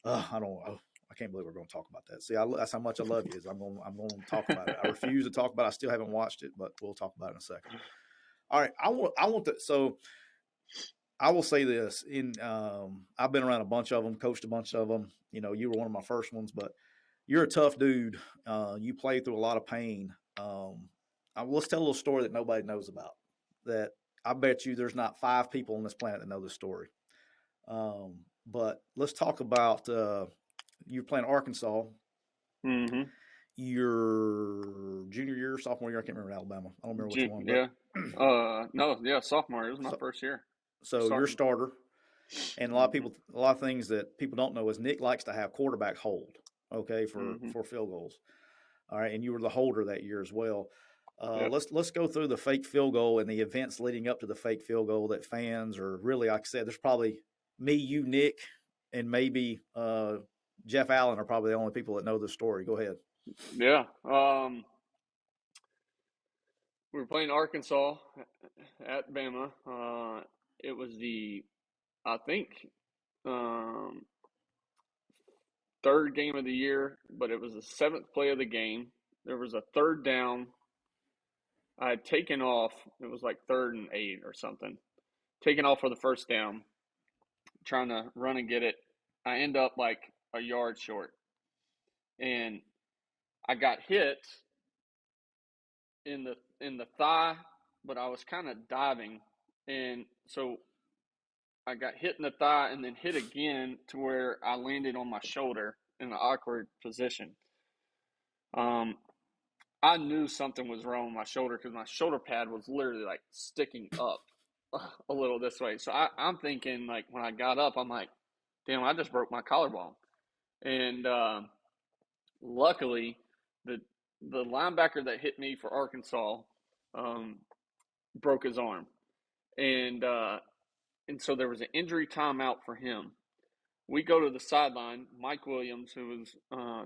I can't believe we're going to talk about that. See, that's how much I love you. Is I'm going to talk about it. I refuse to talk about it. I still haven't watched it, but we'll talk about it in a second. All right, I want to. So I will say this: I've been around a bunch of them, coached a bunch of them. You were one of my first ones, but you're a tough dude. You play through a lot of pain. Let's tell a little story that nobody knows about. That I bet you there's not 5 people on this planet that know this story. But let's talk about you're playing Arkansas. Mm-hmm. Your junior year, sophomore year. I can't remember Alabama. I don't remember which one. Yeah. Sophomore. It was my first year. So you're starter. And a lot of things that people don't know is Nick likes to have quarterback hold, okay, for field goals. All right, and you were the holder that year as well. Let's go through the fake field goal and the events leading up to the fake field goal that fans are really, like I said, there's probably me, you, Nick, and maybe Jeff Allen are probably the only people that know the story. Go ahead. Yeah. We were playing Arkansas at Bama. It was I think, third game of the year, but it was the 7th play of the game. There was a third down. I had taken off. It was like 3rd and 8 or something. Taking off for the first down, trying to run and get it. I end up like a yard short. And I got hit in the thigh, but I was kind of diving. And so I got hit in the thigh and then hit again to where I landed on my shoulder in an awkward position. I knew something was wrong with my shoulder because my shoulder pad was literally like sticking up a little this way. So I'm thinking, like, when I got up, I'm like, damn, I just broke my collarbone. And luckily, the linebacker that hit me for Arkansas broke his arm. And so there was an injury timeout for him. We go to the sideline. Mike Williams, who was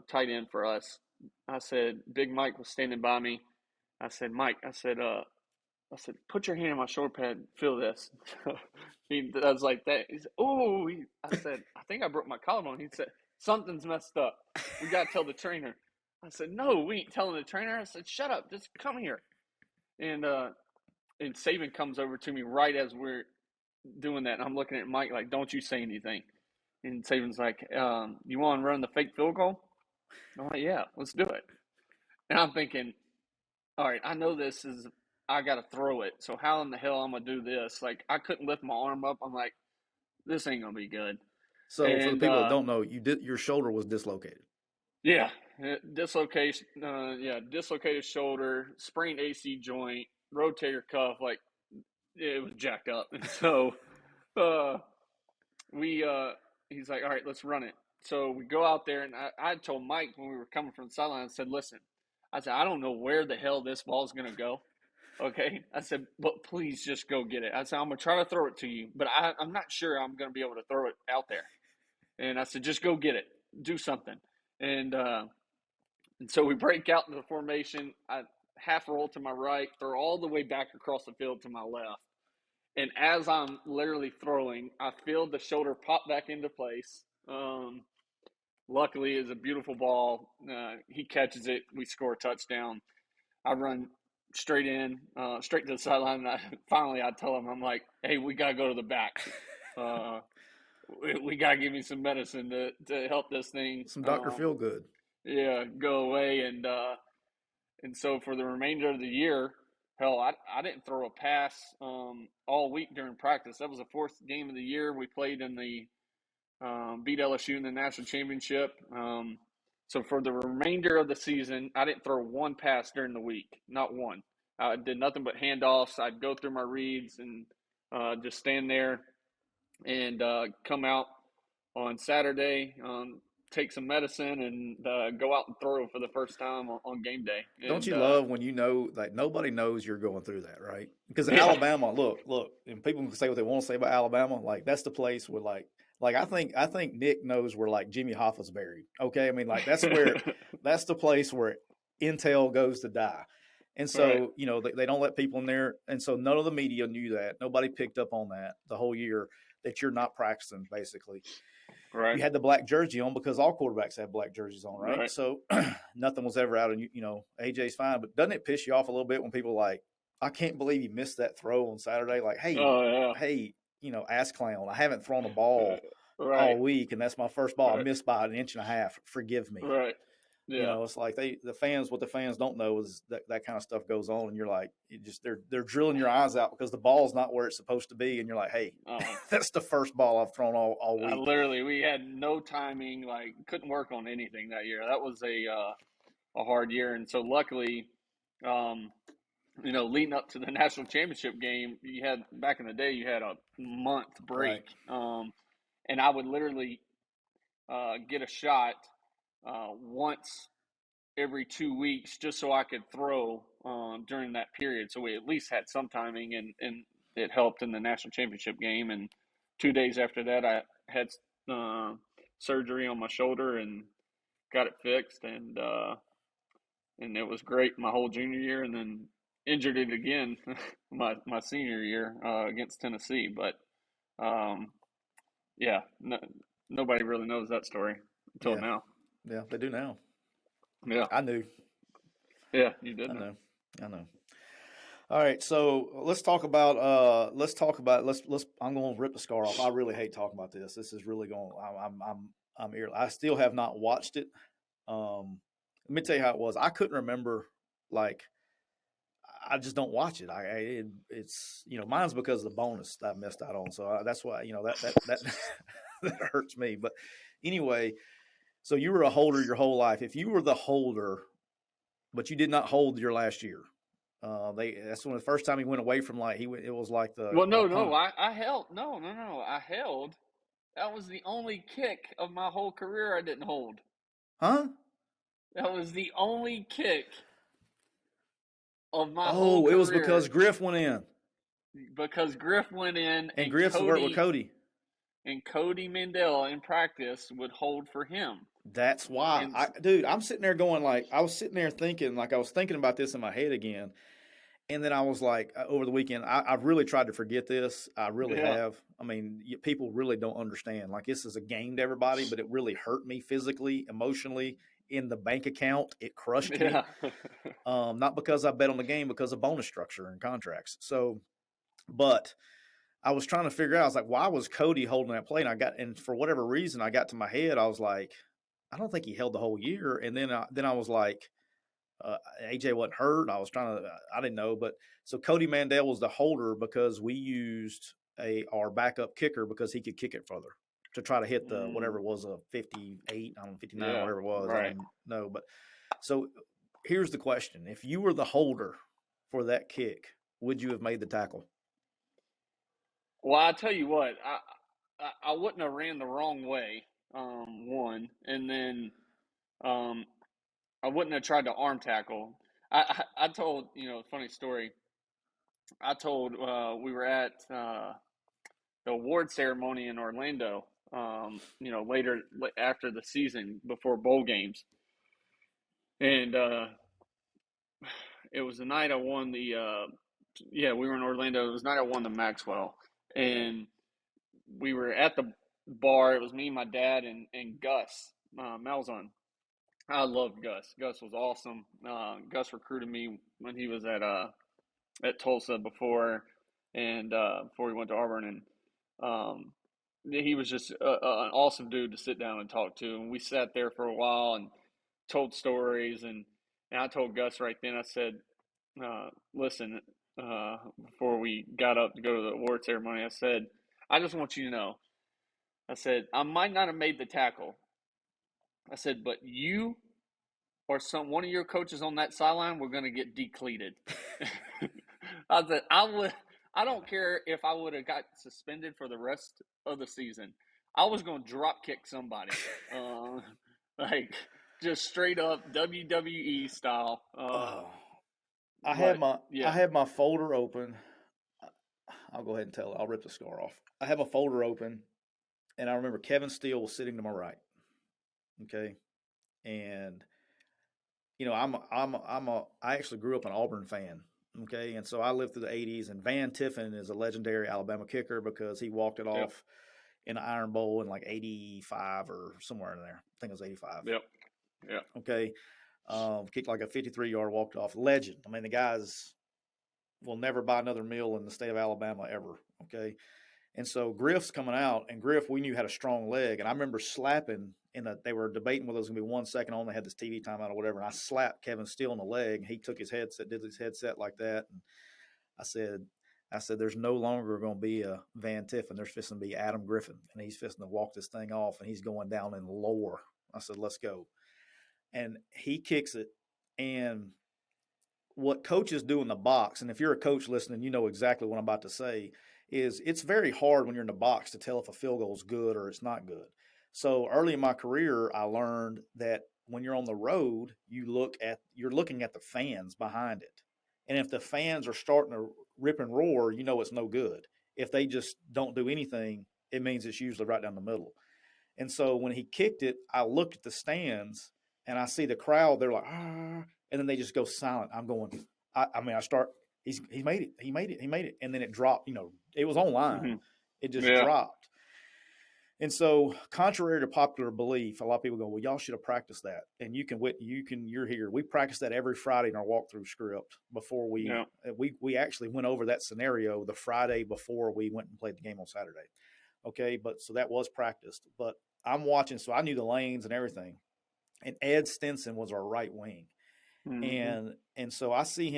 tight end for us, I said, Big Mike was standing by me. I said, Mike, I said, put your hand on my shoulder pad, feel this. I was like that. He said, I said, I think I broke my collarbone. He said, something's messed up. We got to tell the trainer. I said, no, we ain't telling the trainer. I said, shut up, just come here. And Saban comes over to me right as we're doing that. And I'm looking at Mike like, don't you say anything. And Saban's like, you want to run the fake field goal? I'm like, yeah, let's do it. And I'm thinking, all right, I know this is, I got to throw it. So how in the hell I'm going to do this? Like, I couldn't lift my arm up. I'm like, this ain't going to be good. So for the people that don't know, your shoulder was dislocated. Yeah, dislocation. Dislocated shoulder, sprained AC joint, rotator cuff. Like, it was jacked up. And so he's like, all right, let's run it. So we go out there, and I told Mike when we were coming from the sideline, I said, listen, I don't know where the hell this ball is going to go. Okay. I said, but please just go get it. I said, I'm going to try to throw it to you, but I'm not sure I'm going to be able to throw it out there. And I said, just go get it. Do something. And so we break out into the formation. I half roll to my right, throw all the way back across the field to my left. And as I'm literally throwing, I feel the shoulder pop back into place. Luckily, it's a beautiful ball. He catches it. We score a touchdown. I run straight to the sideline. And I tell him, I'm like, hey, we got to go to the back. We got to give me some medicine to help this thing. Some Dr. Feelgood. Yeah, go away. And so for the remainder of the year, hell, I didn't throw a pass all week during practice. That was the 4th game of the year. We played in the beat LSU in the national championship. So for the remainder of the season, I didn't throw one pass during the week, not one. I did nothing but handoffs. I'd go through my reads and just stand there and come out on Saturday, take some medicine, and go out and throw for the first time on game day. Don't And you love when you know, like, nobody knows you're going through that, right? Because yeah, Alabama, look, and people can say what they want to say about Alabama. Like, that's the place where, like I think Nick knows where, like, Jimmy Hoffa's buried. Okay, I mean, like, that's the place where intel goes to die. And so, right, you know, they don't let people in there. And so none of the media knew that. Nobody picked up on that the whole year, that you're not practicing, basically. right, You had the black jersey on because all quarterbacks have black jerseys on, right? right. So nothing was ever out of, you know, AJ's fine. But doesn't it piss you off a little bit when people are like, I can't believe you missed that throw on Saturday? Like, Oh hey, you know, ass clown, I haven't thrown a ball right, all week, and that's my first ball. I right, missed by an inch and a half. Forgive me. right. You Yeah. know, it's like what the fans don't know is that kind of stuff goes on, and you're like, they're drilling your eyes out because the ball's not where it's supposed to be, and you're like, hey, that's the first ball I've thrown all week. Literally, we had no timing. Like, couldn't work on anything that year. That was a hard year, and so luckily, leading up to the national championship game, you had back in the day, you had a month break, Right. and I would literally get a shot once every 2 weeks just so I could throw during that period. So we at least had some timing, and it helped in the national championship game. And 2 days after that, I had surgery on my shoulder and got it fixed, and it was great my whole junior year, and then injured it again my senior year against Tennessee. But yeah, nobody really knows that story until Yeah. now. Yeah, they do now. Yeah, I knew. yeah, you did I know. know. I know. All right, so let's talk about I'm going to rip the scar off. I really hate talking about this. This is really going. I'm I still have not watched it. Let me tell you how it was. I couldn't remember. Like, I just don't watch it. It's, you know, mine's because of the bonus that I missed out on. So that's why, you know, that that hurts me. But anyway, so you were a holder your whole life. If you were the holder, but you did not hold your last year. That's when the first time he went away from, like, it was like the Well, no, punter. I held. No, I held. That was the only kick of my whole career I didn't hold. Huh? That was the only kick of my whole Oh, it was because career Griff went in because Griff went in and Griff's worked with Cody. and Cody Mandel in practice would hold for him. That's why, And dude, I'm sitting there going, like, I was sitting there thinking, like, I was thinking about this in my head again. And then I was like, over the weekend, I've really tried to forget this. I really yeah, have. I mean, people really don't understand. Like, this is a game to everybody, but it really hurt me physically, emotionally, in the bank account. It crushed me. yeah, Not because I bet on the game, because of bonus structure and contracts. So, but I was trying to figure out, I was like, why was Cody holding that play? And for whatever reason, I got to my head, I was like, I don't think he held the whole year. And then I was like, AJ wasn't hurt. I was I didn't know. But so Cody Mandel was the holder because we used our backup kicker because he could kick it further to try to hit the, whatever it was, a 58, I don't know, 59, yeah, whatever it was. I right. didn't know. But so here's the question. If you were the holder for that kick, would you have made the tackle? Well, I tell you what, I wouldn't have ran the wrong way. One, and then I wouldn't have tried to arm tackle. I told, funny story. I told we were at the award ceremony in Orlando. Later after the season, before bowl games, and it was the night I won the. We were in Orlando. It was the night I won the Maxwell, and we were at the bar. It was me, my dad, and Gus Malzahn. I loved Gus. Gus was awesome. Gus recruited me when he was at Tulsa before, and before he went to Auburn, and he was just an awesome dude to sit down and talk to. And we sat there for a while and told stories, and I told Gus right then. I said, "Listen." Before we got up to go to the award ceremony, I said, "I just want you to know." I said, I might not have made the tackle. I said, but you or one of your coaches on that sideline were going to get decleated. I said, I don't care if I would have got suspended for the rest of the season. I was going to drop kick somebody. Like just straight up WWE style. I had my folder open. I'll go ahead and tell it. I'll rip the scar off. I have a folder open, and I remember Kevin Steele was sitting to my right. Okay, and I actually grew up an Auburn fan. Okay, and so I lived through the '80s, and Van Tiffin is a legendary Alabama kicker because he walked it off in the Iron Bowl in like '85 or somewhere in there. I think it was '85. Yep. Okay, kicked like a 53-yard walked off. Legend. I mean, the guys will never buy another meal in the state of Alabama ever. Okay. And so Griff's coming out, and Griff, we knew had a strong leg. And I remember slapping they were debating whether it was going to be 1 second on. They had this TV timeout or whatever. And I slapped Kevin Steele in the leg, and he took his headset, did his headset like that. And I said, there's no longer going to be a Van Tiffin. There's fixing to be Adam Griffin, and he's fixing to walk this thing off, and he's going down in lore. I said, let's go. And he kicks it, and what coaches do in the box, and if you're a coach listening, you know exactly what I'm about to say, is it's very hard when you're in the box to tell if a field goal is good or it's not good. So early in my career, I learned that when you're on the road, you're looking at the fans behind it. And if the fans are starting to rip and roar, you know it's no good. If they just don't do anything, it means it's usually right down the middle. And so when he kicked it, I looked at the stands, and I see the crowd, they're like, ah, and then they just go silent. I'm going, he's made it. And then it dropped, it was online. Mm-hmm. It just dropped. And so contrary to popular belief, a lot of people go, well, y'all should have practiced that. And you're here. We practice that every Friday in our walkthrough script before we actually went over that scenario the Friday before we went and played the game on Saturday. Okay. So that was practiced, but I'm watching. So I knew the lanes and everything. And Ed Stinson was our right wing. Mm-hmm. And so I see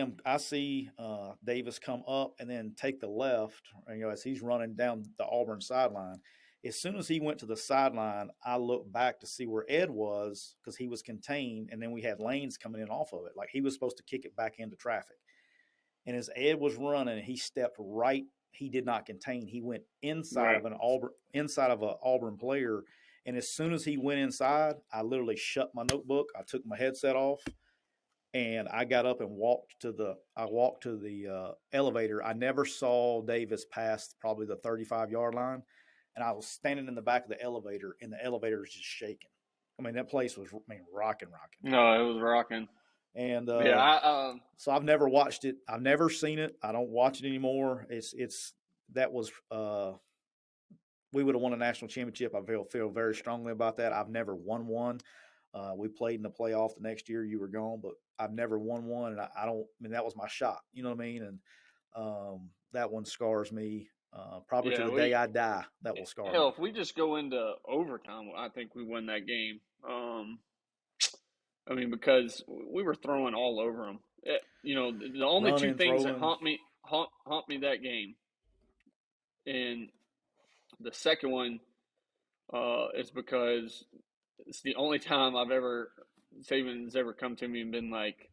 Davis come up and then take the left, as he's running down the Auburn sideline. As soon as he went to the sideline, I looked back to see where Ed was because he was contained, and then we had lanes coming in off of it. Like he was supposed to kick it back into traffic. And as Ed was running, he stepped right. He did not contain. He went inside of an Auburn player. And as soon as he went inside, I literally shut my notebook. I took my headset off, and I got up and walked to the elevator. I never saw Davis past probably the 35-yard line, and I was standing in the back of the elevator, and the elevator was just shaking. I mean, that place was rocking. No, it was rocking. And so I've never watched it. I've never seen it. I don't watch it anymore. We would have won a national championship. I feel very strongly about that. I've never won one. We played in the playoff the next year. You were gone, but I've never won one, and that was my shot. You know what I mean? And that one scars me probably to the day I die. That will scar me. If we just go into overtime, I think we win that game. Because we were throwing all over them. The only two things that haunt me that game, and the second one is because it's the only time Saban's ever come to me and been like,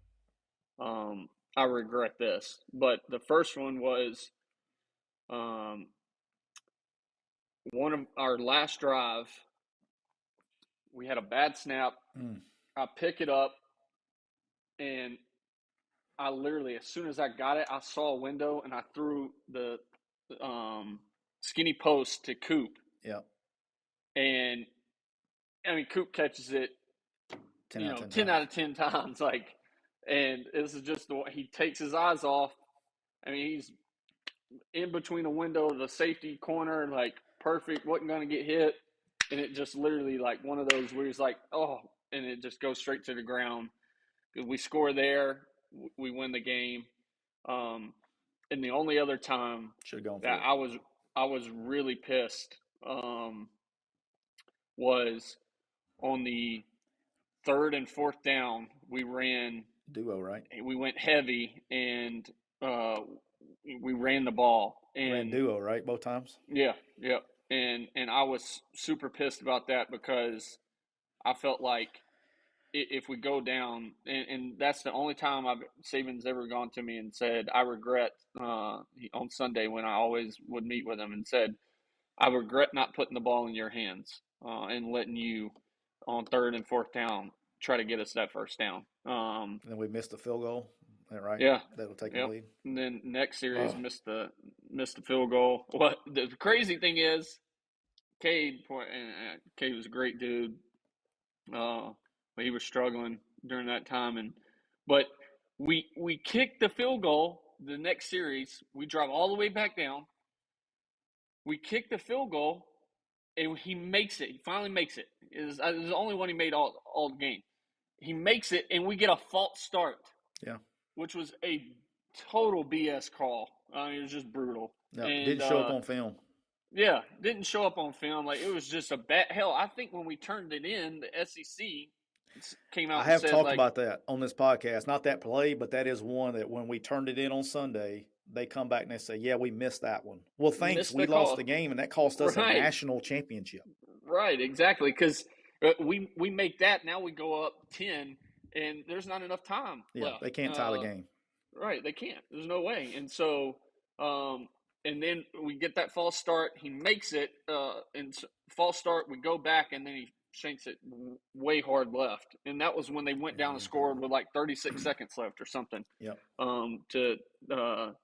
I regret this. But the first one was one of our last drive. We had a bad snap. I pick it up, and I literally, as soon as I got it, I saw a window, and I threw the skinny post to Coop. Yeah. And Coop catches it, 10 out of 10 times. And this is just he takes his eyes off. He's in between the window, the safety corner, perfect, wasn't going to get hit. And it just literally one of those where he's like, oh, and it just goes straight to the ground. We score there, we win the game. And the only other time that I was really pissed was on the 3rd and 4th down. We ran duo, right? We went heavy, and we ran the ball. And ran duo, right? Both times? Yeah. And I was super pissed about that because I felt like if we go down, and that's the only time Saban's ever gone to me and said, I regret, on Sunday when I always would meet with him and said, I regret not putting the ball in your hands and letting you on 3rd and 4th down try to get us that first down. And then we missed the field goal. Is that right? Yeah. That'll take the Yep. lead. And then next series missed the field goal. What the crazy thing is, Cade was a great dude. But he was struggling during that time, but we kicked the field goal the next series. We drive all the way back down. We kick the field goal, and he makes it. He finally makes it. It was the only one he made all the game. He makes it, and we get a false start. Yeah. Which was a total BS call. It was just brutal. No, it didn't show up on film. Yeah, didn't show up on film. Like, it was just a bad hell. I think when we turned it in, the SEC came out. I have and said, talked about that on this podcast. Not that play, but that is one that when we turned it in on Sunday, they come back and they say, "Yeah, we missed that one." Well, thanks, we lost the game, and that cost us a national championship. Right, exactly. Because we make that. Now we go up 10, and there's not enough time left. They can't tie the game. Right, they can't. There's no way. And so, and then we get that false start. He makes it, and false start. We go back, and then he shanks it way hard left. And that was when they went down and scored with like 36 seconds left or something. Yep. To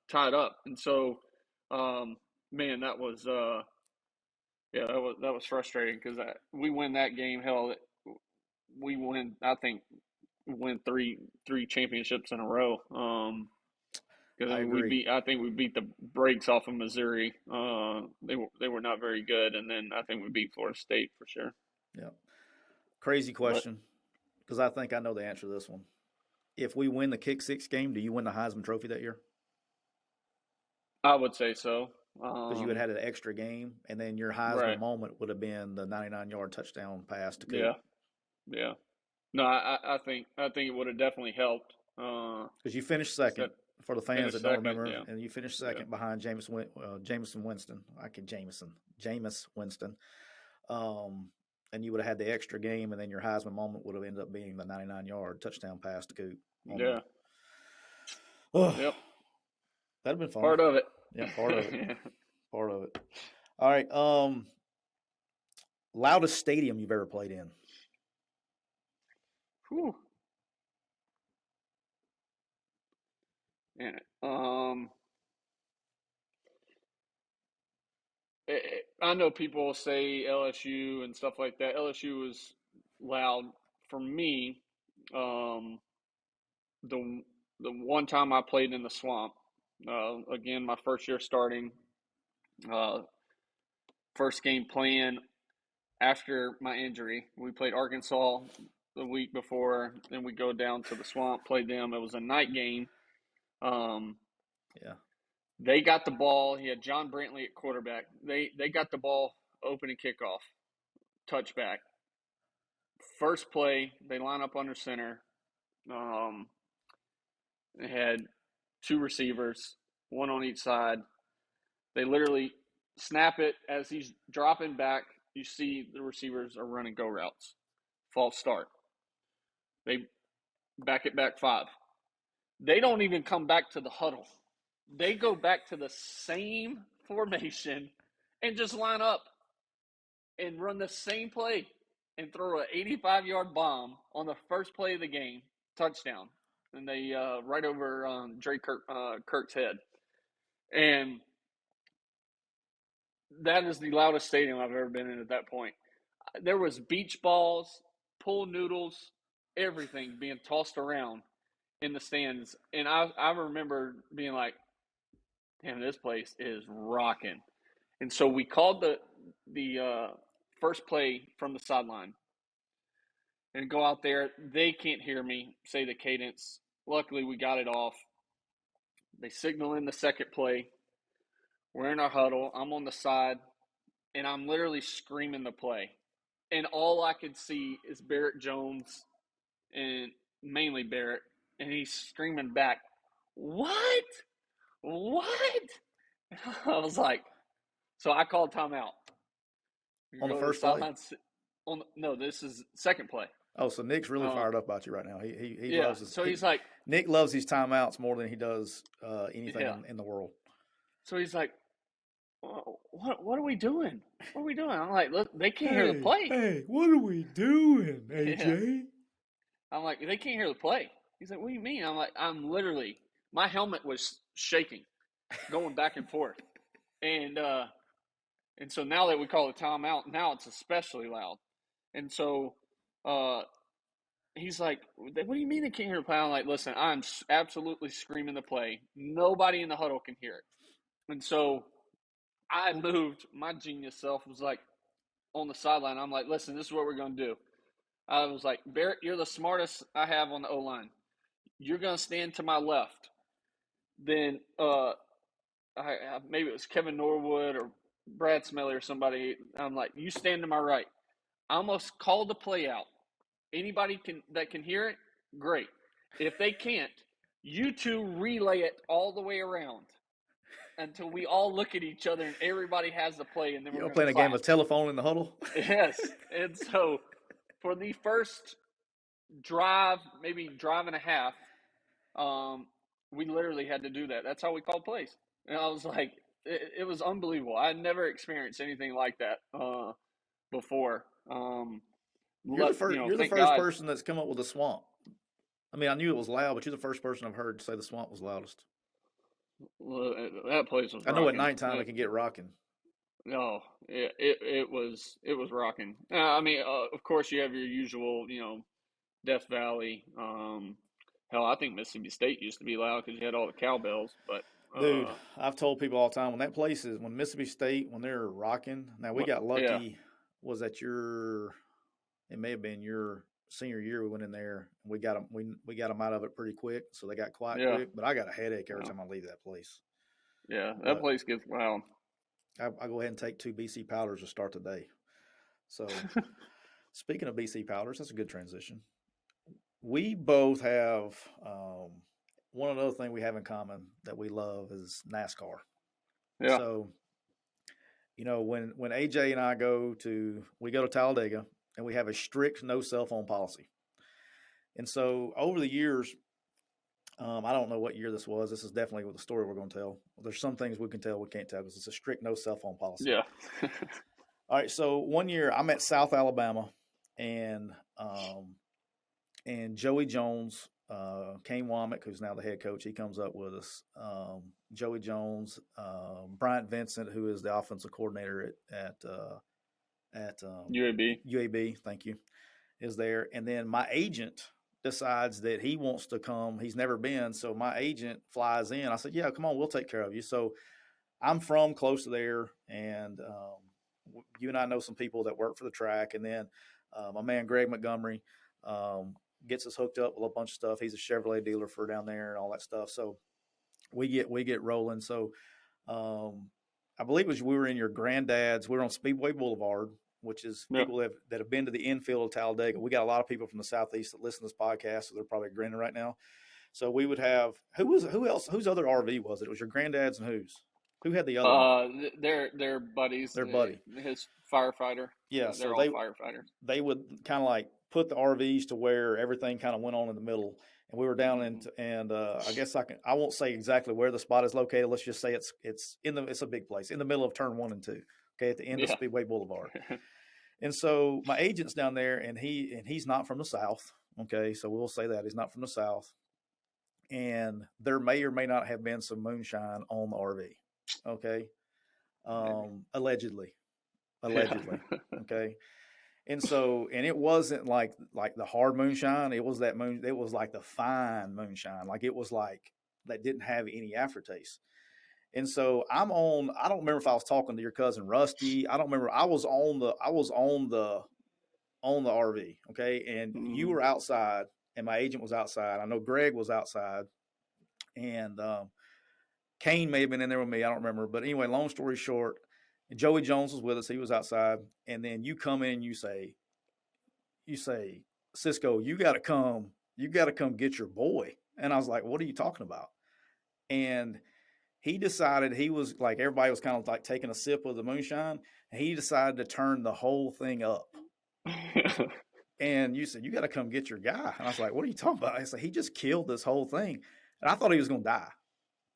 tie it up. And so, man, that was that was frustrating because we win that game. Hell, we win. I think win three championships in a row. Because I think we beat the brakes off of Missouri. They were not very good, and then I think we beat Florida State for sure. Yeah. Crazy question, because I think I know the answer to this one. If we win the kick six game, do you win the Heisman Trophy that year? I would say so. Because you had an extra game, and then your Heisman moment would have been the 99-yard touchdown pass to Coop. Yeah. No, I think it would have definitely helped. Because you finished second. For the fans that don't remember, and you finished second behind Jameis Winston. Jameis Winston. And you would have had the extra game, and then your Heisman moment would have ended up being the 99-yard touchdown pass to Coop. Yeah. Yep. That'd have been fun. Part of it. Yeah, part of it. Part of it. All right. Loudest stadium you've ever played in? Whew. I know people say LSU and stuff like that. LSU was loud for me. The one time I played in the Swamp, again, my first year starting, first game playing after my injury. We played Arkansas the week before, then we go down to the Swamp, played them. It was a night game. They got the ball. He had John Brantley at quarterback. They got the ball opening kickoff, touchback. First play, they line up under center. They had two receivers, one on each side. They literally snap it as he's dropping back. You see the receivers are running go routes. False start. They back it back 5. They don't even come back to the huddle. They go back to the same formation and just line up and run the same play and throw an 85-yard bomb on the first play of the game, touchdown. And they right over Drake Kirk's head. And that is the loudest stadium I've ever been in at that point. There was beach balls, pool noodles, everything being tossed around in the stands. And I remember being like, damn, this place is rocking. And so we called the first play from the sideline and go out there. They can't hear me say the cadence. Luckily, we got it off. They signal in the second play. We're in our huddle. I'm on the side, and I'm literally screaming the play. And all I could see is Barrett Jones, and mainly Barrett, and he's screaming back, "What? What?" I was like, so I called timeout. You On the go to the first play? sideline. No, this is second play. Oh, so Nick's really fired up about you right now. He Yeah. loves his. So he's like, Nick loves these timeouts more than he does anything yeah. in the world. So he's like, what are we doing? What are we doing? I'm like, look, they can't hear the play. Hey, what are we doing, AJ? Yeah. I'm like, they can't hear the play. He's like, what do you mean? I'm like, my helmet was shaking, going back and forth. And so now that we call it timeout, now it's especially loud. And so he's like, what do you mean they can't hear the play? I'm like, listen, I'm absolutely screaming the play. Nobody in the huddle can hear it. And so I moved. My genius self was like on the sideline. I'm like, listen, this is what we're going to do. I was like, Barrett, you're the smartest I have on the O-line. You're going to stand to my left. Then maybe it was Kevin Norwood or Brad Smelly or somebody. I'm like, you stand to my right. I almost called the play out. Anybody that can hear it, great. If they can't, you two relay it all the way around until we all look at each other and everybody has the play. And then we're playing a game of telephone in the huddle? Yes. And so for the first drive, maybe drive and a half, we literally had to do that. That's how we called plays. And I was like, it was unbelievable. I had never experienced anything like that before. You're the first person that's come up with a swamp. I mean, I knew it was loud, but you're the first person I've heard say the swamp was loudest. Well, that place was. I know at nighttime it can get rocking. No, it was rocking. I mean, of course you have your usual, Death Valley. Hell, I think Mississippi State used to be loud because you had all the cowbells. But dude, I've told people all the time when Mississippi State, when they're rocking. Now we got lucky. Yeah. Was that it may have been your senior year. We went in there and we got them out of it pretty quick. So they got quiet quick. But I got a headache every time I leave that place. Yeah, that place gets loud. I go ahead and take 2 BC powders to start the day. So speaking of BC powders, that's a good transition. We both have one other thing we have in common that we love is NASCAR. Yeah. So, when AJ and I go to Talladega and we have a strict no cell phone policy. And so over the years, I don't know what year this was. This is definitely the story we're going to tell. There's some things we can tell, we can't tell because it's a strict no cell phone policy. Yeah. All right. So one year I'm at South Alabama and Joey Jones, Kane Womack, who's now the head coach, he comes up with us. Joey Jones, Bryant Vincent, who is the offensive coordinator at UAB, thank you, is there. And then my agent decides that he wants to come. He's never been, so my agent flies in. I said, yeah, come on, we'll take care of you. So I'm from close to there, and you and I know some people that work for the track. And then my man Greg Montgomery gets us hooked up with a bunch of stuff. He's a Chevrolet dealer for down there and all that stuff. So we get rolling. So I believe we were in your granddad's. We were on Speedway Boulevard, which is people that have been to the infield of Talladega. We got a lot of people from the Southeast that listen to this podcast, so they're probably grinning right now. So we would have who else? Whose other RV was it? It was your granddad's and whose? Who had the other one? Their buddies. Their buddy. His firefighter. Yeah, they're all firefighters. They would kind of like put the RVs to where everything kind of went on in the middle. And we were down I guess I won't say exactly where the spot is located. Let's just say it's a big place in the middle of turn 1 and 2. Okay, at the end of Speedway Boulevard. And so my agent's down there, and he's not from the South. Okay, so we'll say that he's not from the South. And there may or may not have been some moonshine on the RV. Okay, allegedly. Okay. And so, and it wasn't like the hard moonshine. It was that moon. It was like the fine moonshine. Like it was like that didn't have any aftertaste. And so I don't remember if I was talking to your cousin Rusty. I don't remember. I was on the RV. Okay. And you were outside and my agent was outside. I know Greg was outside and Kane may have been in there with me. I don't remember. But anyway, long story short, Joey Jones was with us. He was outside. And then you come in and you say, Cisco, you got to come get your boy. And I was like, what are you talking about? And he decided he was like, everybody was kind of like taking a sip of the moonshine. and he decided to turn the whole thing up. And you said, you got to come get your guy. And I was like, what are you talking about? I said, he just killed this whole thing. And I thought he was going to die.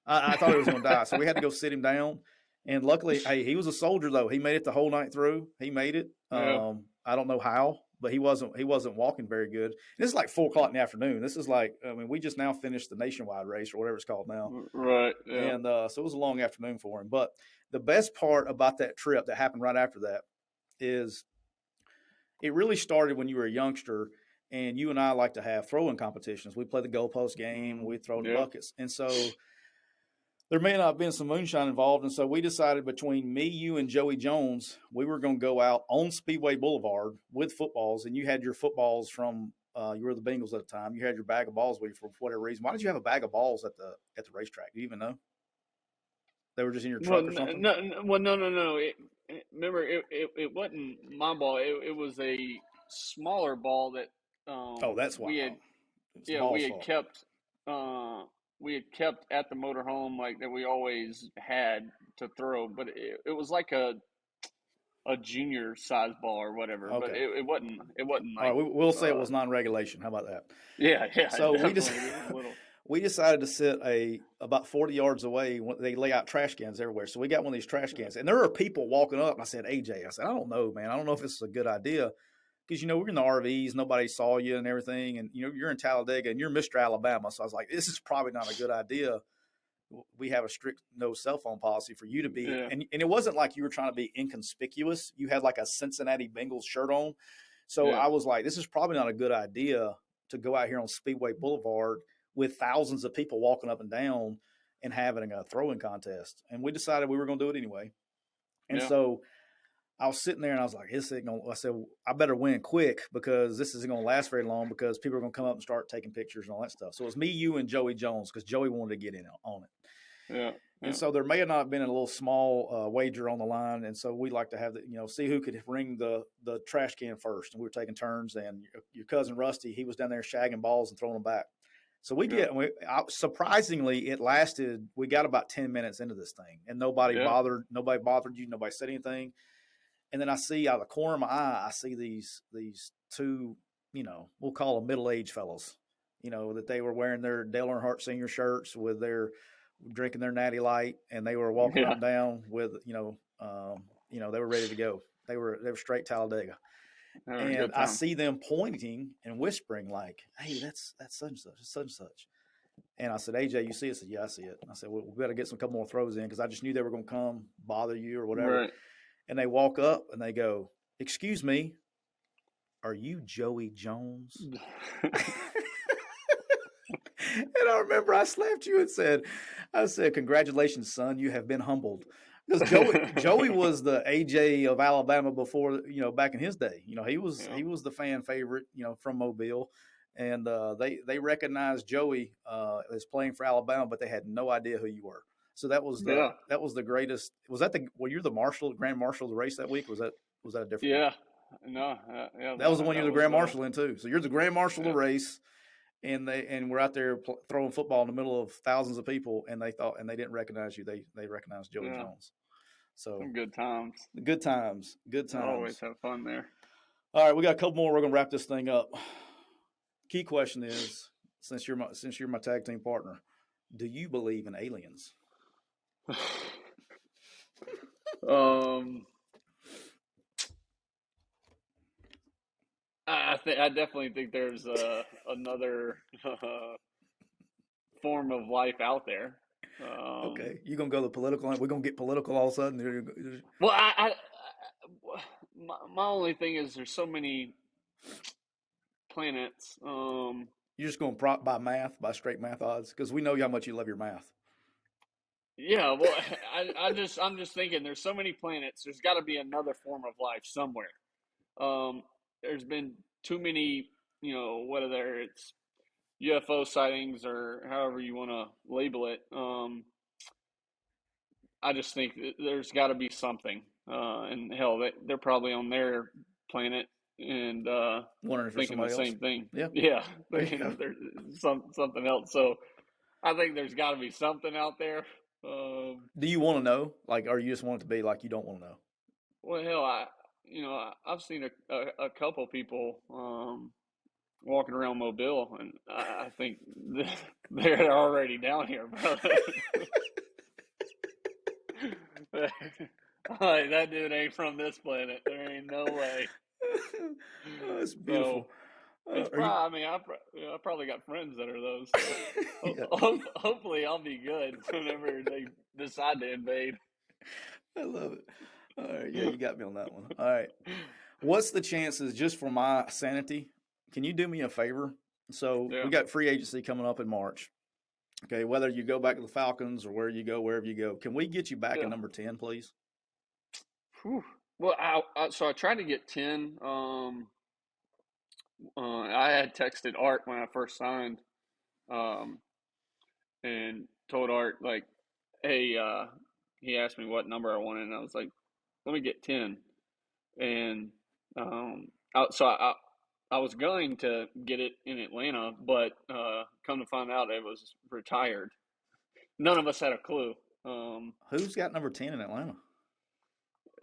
I thought he was going to die. So we had to go sit him down. And luckily, hey, he was a soldier, though. He made it the whole night through. He made it. Yeah. I don't know how, but he wasn't walking very good. And this is like 4 o'clock in the afternoon. This is like, I mean, we just now finished the nationwide race or whatever it's called now. Right. Yeah. And so it was a long afternoon for him. But the best part about that trip that happened right after that is it really started when you were a youngster, and you and I like to have throwing competitions. We play the goalpost game, we throw the buckets. And so there may not have been some moonshine involved. And so we decided between me, you, and Joey Jones, we were going to go out on Speedway Boulevard with footballs. And you had your footballs from you were the Bengals at the time. You had your bag of balls with you for whatever reason. Why did you have a bag of balls at the racetrack? Do you even know? They were just in your truck or something? No. Remember, it wasn't my ball. It was a smaller ball that that's why. we had kept at the motorhome, like that we always had to throw, but it was like a junior size ball or whatever. Okay. But it wasn't like, all right, we'll say it was non-regulation. How about that? Yeah. So we decided to sit about 40 yards away. They lay out trash cans everywhere. So we got one of these trash cans, and there are people walking up. And I said, AJ, I don't know, man. I don't know if this is a good idea, because, we're in the RVs. Nobody saw you and everything. And, you're in Talladega and you're Mr. Alabama. So I was like, this is probably not a good idea. We have a strict no cell phone policy for you to be. Yeah. And it wasn't like you were trying to be inconspicuous. You had like a Cincinnati Bengals shirt on. So I was like, this is probably not a good idea to go out here on Speedway Boulevard with thousands of people walking up and down and having a throwing contest. And we decided we were going to do it anyway. And so I was sitting there and I was like, I said, I better win quick, because this isn't going to last very long, because people are going to come up and start taking pictures and all that stuff. So it was me, you, and Joey Jones, because Joey wanted to get in on it. Yeah. And so there may have not been a little small wager on the line. And so we like to have see who could ring the trash can first. And we were taking turns, and your cousin Rusty, he was down there shagging balls and throwing them back. So we did. Surprisingly, it lasted. We got about 10 minutes into this thing, and nobody bothered. Nobody bothered you. Nobody said anything. And then I see out of the corner of my eye, I see these two, we'll call them middle-aged fellows, that they were wearing their Dale Earnhardt Senior shirts with their drinking their Natty Light, and they were walking up and down with, they were ready to go. They were straight Talladega. And I see them pointing and whispering like, hey, that's such and such, such and such. And I said, AJ, you see it? I said, yeah, I see it. I said, well, we better get couple more throws in, because I just knew they were going to come bother you or whatever. Right. And they walk up and they go, excuse me, are you Joey Jones? And I remember I slapped you and said, congratulations, son, you have been humbled. Because Joey was the AJ of Alabama before, back in his day. He was the fan favorite, from Mobile. And they recognized Joey as playing for Alabama, but they had no idea who you were. So that was the greatest. Was that were you the grand marshal of the race that week? Was that a different? Yeah, no, that was the one you're the grand marshal in too. So you're the grand marshal of the race, and we're out there throwing football in the middle of thousands of people, and they didn't recognize you. They recognized Joey Jones. So some good times. Good times. Always have fun there. All right, we got a couple more. We're gonna wrap this thing up. Key question is, since you're my tag team partner, do you believe in aliens? I definitely think there's another form of life out there. Okay, you gonna go the political line? We're gonna get political all of a sudden? Well, my only thing is there's so many planets. You're just going by straight math odds, because we know how much you love your math. Yeah, well, I'm just thinking there's so many planets. There's got to be another form of life somewhere. There's been too many, whether it's UFO sightings or however you want to label it. I just think there's got to be something. And hell, they're probably on their planet and thinking the same thing. Yeah, thinking there's something else. So I think there's got to be something out there. Do you want to know? Like, or you just want it to be like you don't want to know? Well, hell, I've seen a couple people walking around Mobile, and I think they're already down here, brother. Like, that dude ain't from this planet. There ain't no way. Oh, that's So beautiful. it's Are you? probably. I mean, I probably got friends that are those. So Yeah, hopefully, I'll be good whenever they decide to invade. I love it. All right, yeah, you got me on that one. All right, what's the chances, just for my sanity? Can you do me a favor? So we Yeah, got free agency coming up in March. Okay, whether you go back to the Falcons or where you go, wherever you go, can we get you back in yeah. number 10, please? Whew. Well, so I tried to get 10. I had texted Art when I first signed, um, and told Art like, "Hey," he asked me what number I wanted, and I was like, "Let me get 10." And so I was going to get it in Atlanta, but come to find out, it was retired. None of us had a clue. Um, Who's got number 10 in Atlanta?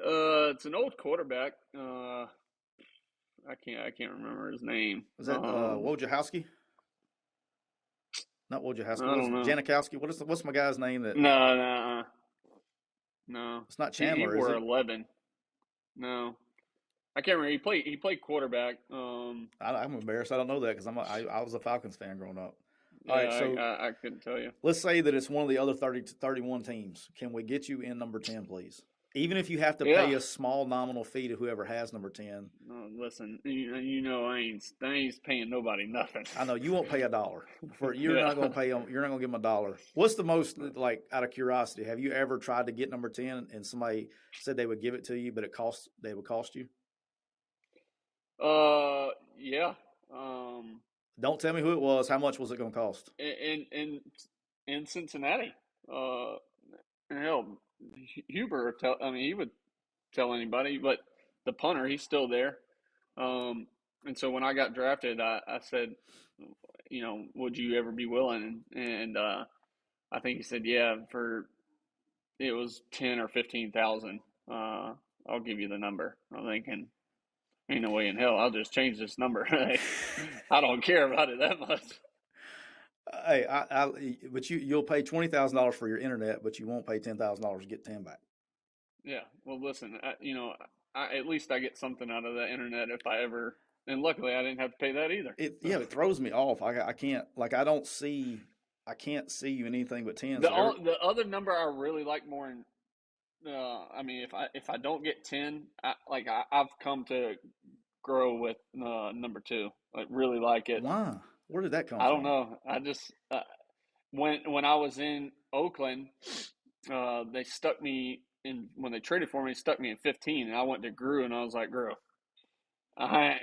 it's an old quarterback. I can't remember his name. Is that Wojciechowski? Not Wojciechowski. I What is don't it? know. Janikowski? What's my guy's name? That No, no, no. it's not He Chandler, is wore it? 11. No, I can't remember. He played quarterback. I'm embarrassed. I don't know that because I was a Falcons fan growing up. All right, Yeah, so I couldn't tell you. let's say that it's one of the other 30 to 31 teams. Can we get you in number 10, please? Even if you have to pay Yeah. a small nominal fee to whoever has number 10. Listen, I ain't paying nobody nothing. I know you won't pay a dollar for. You're not going Yeah. to pay them. You're not going to give them a dollar. What's the most, like, out of curiosity? Have you ever tried to get number 10 and somebody said they would give it to you, but they would cost you? Yeah. Um, Don't tell me who it was. How much was it going to cost? in Cincinnati. Uh, hell, Huber. He would tell anybody, but the punter, he's still there. Um, and so when I got drafted, I said, would you ever be willing? And I think he said, yeah, it was 10 or 15,000. I'll give you the number. I'm thinking, ain't no way in hell. I'll just change this number. I don't care about it that much. Hey, but you'll pay $20,000 for your internet, but you won't pay $10,000 to get 10 back. Yeah. Well, listen, at least I get something out of the internet if I ever. And luckily, I didn't have to pay that either. It throws me off. I can't, like, I can't see you in anything but 10. The other number I really like more in. If I don't get 10, I've come to grow with number 2. Like, really like it. Why? Where did that come I don't from? know. I just when I was in Oakland, they stuck me in when they traded for me. They stuck me in 15, and I went to Grew, and I was like, Grew, I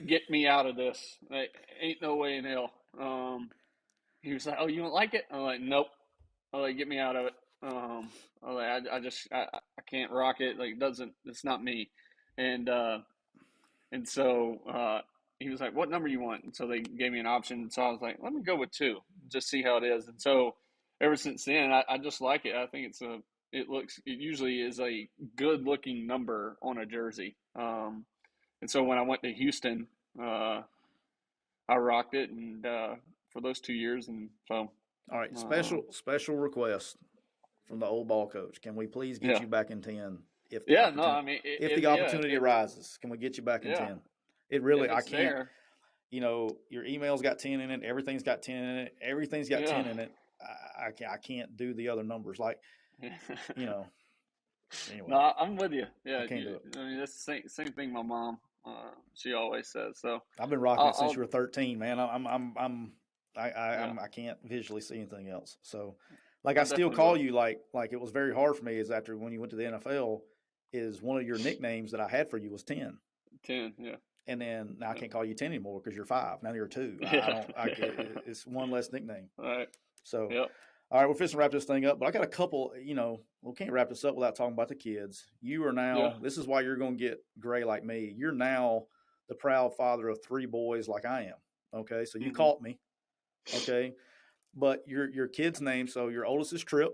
get me out of this. Like, ain't no way in hell. He was like, "Oh, you don't like it?" I'm like, "Nope." I'm like, "Get me out of it." I'm like, I can't rock it. Like, it's not me. And so he was like, "What number you want?" And so they gave me an option. So I was like, "Let me go with 2, just see how it is." And so ever since then, I just like it. I think it usually is a good looking number on a jersey. And so when I went to Houston, I rocked it, and for those 2 years, and so All right, uh, special request from the old ball coach. Can we please get yeah, you back in 10 if the yeah. No, opportunity I mean, if the yeah, opportunity arises? Can we get you back in yeah, 10? It if really, I it's can't. there, Your email's got 10 in it. Everything's got 10 in it. Everything's got yeah. 10 in it. I can't do the other numbers. Like, you know, No, anyway, I'm with you. I Yeah, can't do it. I mean, that's the same thing my mom, she always says. So I've been rocking it since I'll you were 13, man. yeah, I can't visually see anything else. So, like, I I still definitely call will. you like it was very hard for me is after when you went to the NFL is one of your nicknames that I had for you was 10. 10, yeah, And then now I can't call you 10 anymore because you're 5. Now you're 2. I yeah, don't, it's one less nickname. all right, So, yep, all right, we're fixing to wrap this thing up, but I got a couple, we can't wrap this up without talking about the kids. You are yeah, now, this is why you're going to get gray like me. You're now the proud father of 3 boys like I am. Okay. So you hmm caught me. Okay. But your kid's name, so your oldest is Trip.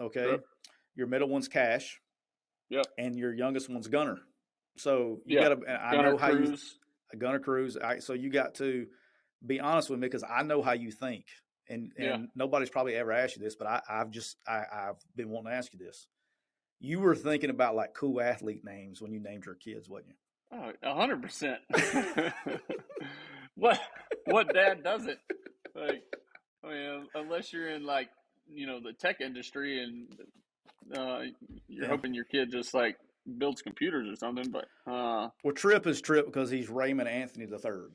Okay. Trip, Your middle one's Cash. Yep. and your youngest one's Gunner. So you Yeah. got to. I Gunner know how you Cruz. Gunner Cruz. So you got to be honest with me because I know how you think, and Yeah. nobody's probably ever asked you this, but I've been wanting to ask you this. You were thinking about like cool athlete names when you named your kids, wasn't Oh, 100%. you? What dad doesn't? Like, I mean, unless you're in like, the tech industry and you're Yeah. hoping your kid just like builds computers or something, but Well, Tripp is Tripp because he's Raymond Anthony the third.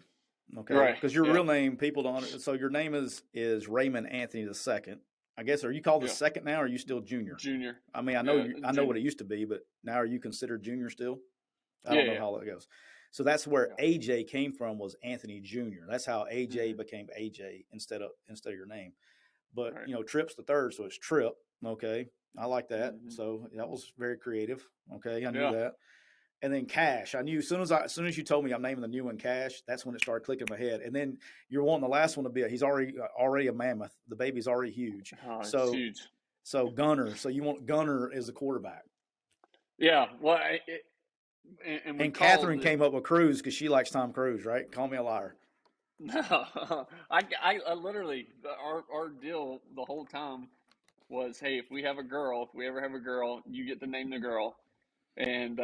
Okay, right. because your Yeah. real name people don't. So your name is Raymond Anthony the second. I guess are you called the Yeah. second now, or are you still junior? Junior. I mean, I know Yeah, I know what junior. it used to be, but now are you considered junior still? I don't know Yeah. how that goes. So that's where Yeah. AJ came from was Anthony Jr. That's how AJ became AJ instead of your name. But Right. Tripp's the third, so it's Tripp. Okay, I like that. Mhm. So that was very creative. Okay, I knew Yeah. that. And then Cash, I knew as soon as you told me I'm naming the new one Cash, that's when it started clicking in my head. And then you're wanting the last one to be he's already a mammoth. The baby's already huge. Oh, it's So huge. Gunner. So you want Gunner as the quarterback. Yeah. Well, and we And Catherine called came up with Cruise because she likes Tom Cruise, right? Call me a liar. No, I literally our deal the whole time was, hey, if we ever have a girl, you get to name the girl, and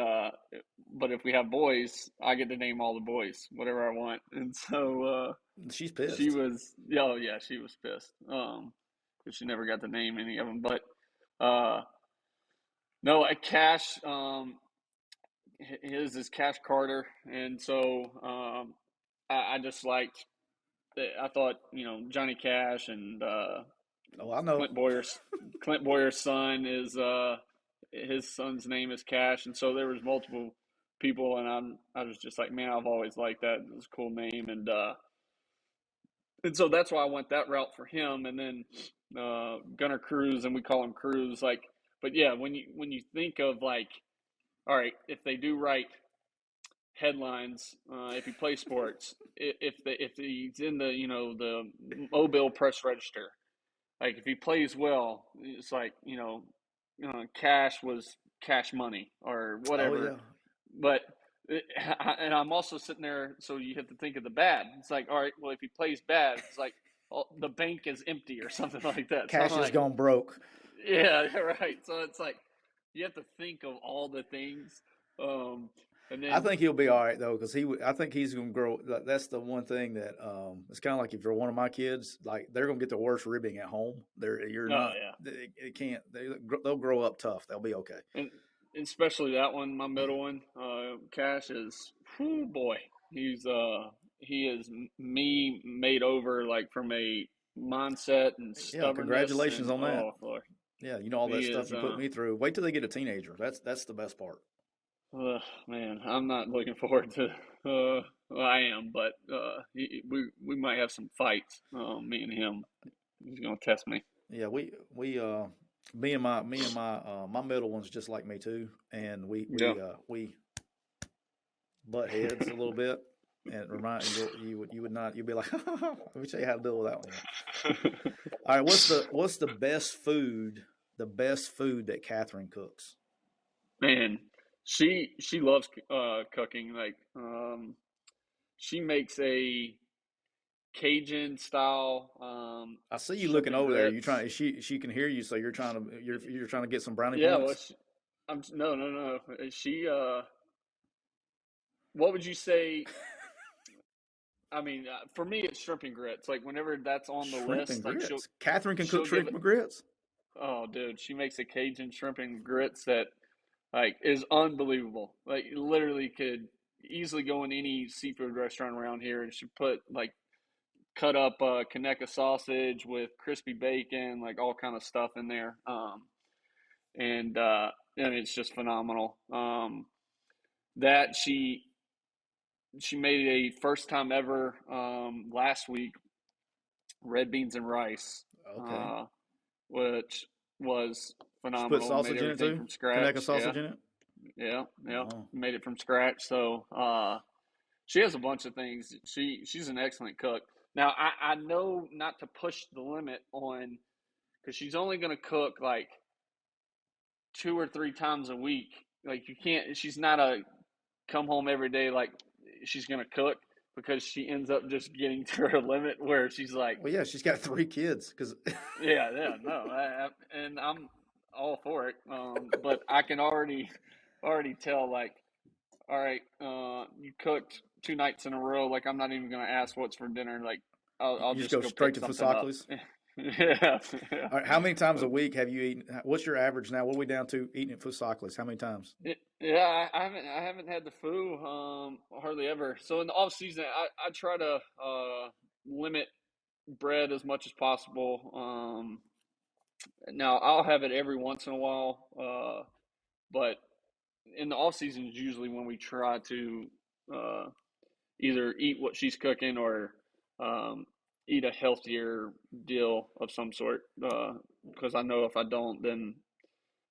but if we have boys, I get to name all the boys, whatever I want. And so She's she pissed. was, oh yeah, she was pissed, because she never got to name any of them. But no, Cash, his is Cash Carter, and so I just liked. I thought, Johnny Cash and Oh, I know. Clint Boyer's son is his son's name is Cash, and so there was multiple people, and I was just like, man, I've always liked that. It was a cool name, and so that's why I went that route for him, and then Gunner Cruz, and we call him Cruz, like. But yeah, when you think of like, all right, if they do write headlines, if he plays sports, if he's in the the Mobile Press Register, like if he plays well, it's like cash was cash money or Oh whatever. yeah. But and I'm also sitting there, so you have to think of the bad. It's like, all right, well, if he plays bad, it's like, oh, the bank is empty or something like that. So I'm Cash has like, gone broke. yeah, right. So it's like you have to think of all the things. And I then think he'll be all right though, because I think he's going to grow. That's the one thing that it's kind of like if you're one of my kids, like they're going to get the worst ribbing at home. You're oh not. yeah, It can't. They'll grow up tough. They'll be okay. and especially that one, my middle one, Cash is, whew, boy, he is me made over, like from a mindset and Yeah, stubbornness, congratulations and on that. oh Lord, Yeah, all that he stuff is you put me through. Wait till they get a teenager. That's the best part. man, I'm not looking forward to. Well, I am, but we might have some fights. Me and him, he's gonna test me. Yeah, we me and my middle one's just like me too, and Yeah. we butt heads a little bit, and remind you would not you'd be like let me tell you how to deal with that one. All right, what's the best food that Catherine cooks? Man, she loves cooking. Like, she makes a Cajun style I see you shrimp looking and over there. You grits. trying she can hear you, so you're trying to get some brownie Yeah, well, points. I'm no. She what would you say? I mean, for me, it's shrimp and grits. Like whenever that's on the Shrimp and list, like grits. Catherine can cook she'll give shrimp it. and grits. Oh, dude, she makes a Cajun shrimp and grits that like is unbelievable. Like literally could easily go in any seafood restaurant around here, and she put like cut up Kaneka sausage with crispy bacon, like all kind of stuff in there. And it's just phenomenal. That she made a first time ever last week, red beans and rice, Okay. which was She put phenomenal. Made sausage in it everything too. from Kaneka scratch. Yeah, sausage in it. yeah. Oh, Made it from scratch. So she has a bunch of things. She's an excellent cook. Now I know not to push the limit on, because she's only going to cook like 2 or 3 times a week, like you can't. She's not a come home every day like she's gonna cook, because she ends up just getting to her limit where she's like, Well, yeah, she's got 3 kids because yeah, no, and I'm all for it. But I can already tell, like, all right, you cooked 2 nights in a row. Like, I'm not even gonna ask what's for dinner. Like, I'll you just just go go straight pick to something up. Fusaklis. Yeah, yeah. All right, how many times a week have you eaten? What's your average now? What are we down to eating at Fusaklis? How many times? Yeah, I haven't had the foo hardly ever. So in the off season, I try to limit bread as much as possible. Now I'll have it every once in a while, but in the off season is usually when we try to uh, either eat what she's cooking or eat a healthier deal of some sort. Because I know if I don't, then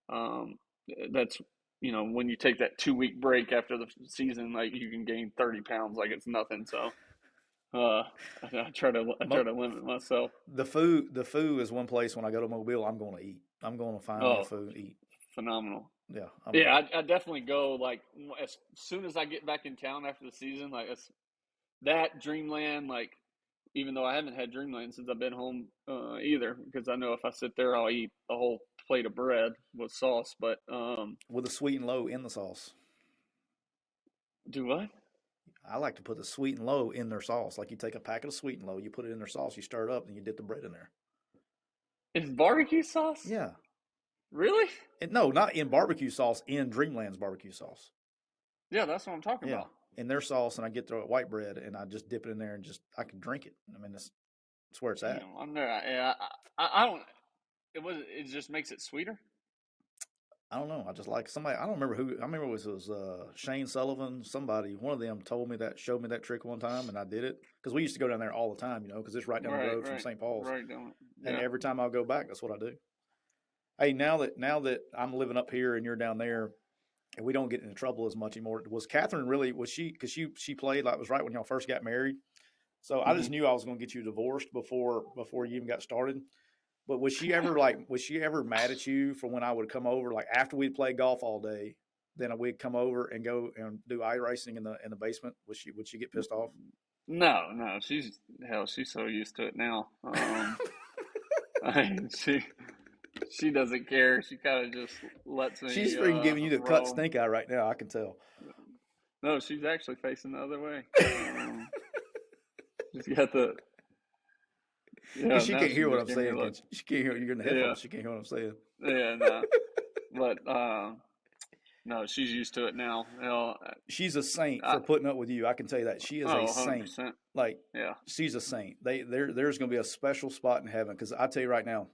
um, that's, when you take that 2 week break after the season, like you can gain 30 pounds like it's nothing. So I try to limit myself. The foo is one place when I go to Mobile, I'm going to eat. I'm going to find me a Oh, food and eat. phenomenal. Yeah, Yeah, I definitely go, like, as soon as I get back in town after the season, like that Dreamland, like, even though I haven't had Dreamland since I've been home either, because I know if I sit there, I'll eat a whole plate of bread with sauce. But with a sweet and low in the sauce. do what? I like to put the sweet and low in their sauce. Like you take a packet of sweet and low, you put it in their sauce, you stir it up, and you dip the bread in there. In barbecue sauce? Yeah. Really? No, not in barbecue sauce, in Dreamland's barbecue sauce. Yeah, that's what I'm talking about. In their sauce, and I get the white bread, and I just dip it in there, and I can drink it. I mean, that's where it's at. I'm there. Yeah, I don't. It just makes it sweeter. I don't know. I just like somebody. I don't remember who. I remember it was Shane Sullivan. Somebody, one of them, showed me that trick one time, and I did it because we used to go down there all the time, because it's right down the road from St. Paul's. Right down. Yeah. And every time I go back, that's what I do. Hey, now that I'm living up here and you're down there, and we don't get into trouble as much anymore. Was Catherine really? Was she? Because she played like it was right when y'all first got married. So I just knew I was going to get you divorced before you even got started. But was she ever mad at you for when I would come over, like after we'd play golf all day, then we'd come over and go and do iRacing in the basement? Would she get pissed off? No, she's so used to it now. I mean, she doesn't care. She kind of just lets me. She's freaking giving you the cut stink eye right now. I can tell. No, she's actually facing the other way. She's got the. Yeah, she can't hear what I'm saying. She can't hear. You're in the headphones. Yeah. She can't hear what I'm saying. Yeah, no. But no, she's used to it now. She's a saint for putting up with you. I can tell you that she is a saint. 100%. Like, yeah, she's a saint. There's going to be a special spot in heaven because I tell you right now,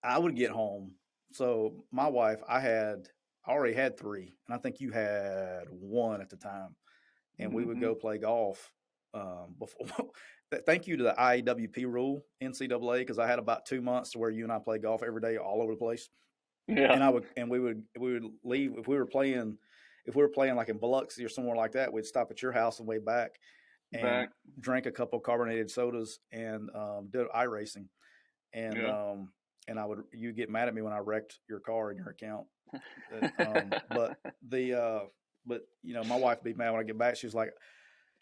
I would get home. So my wife, I already had 3, and I think you had 1 at the time, and we would go play golf before. Thank you to the IAWP rule, NCAA, because I had about 2 months to where you and I played golf every day, all over the place. Yeah, and we would leave if we were playing like in Biloxi or somewhere like that. We'd stop at your house on the way back and drink a couple of carbonated sodas and did iRacing. And you get mad at me when I wrecked your car in your account. But my wife would be mad when I get back. She was like,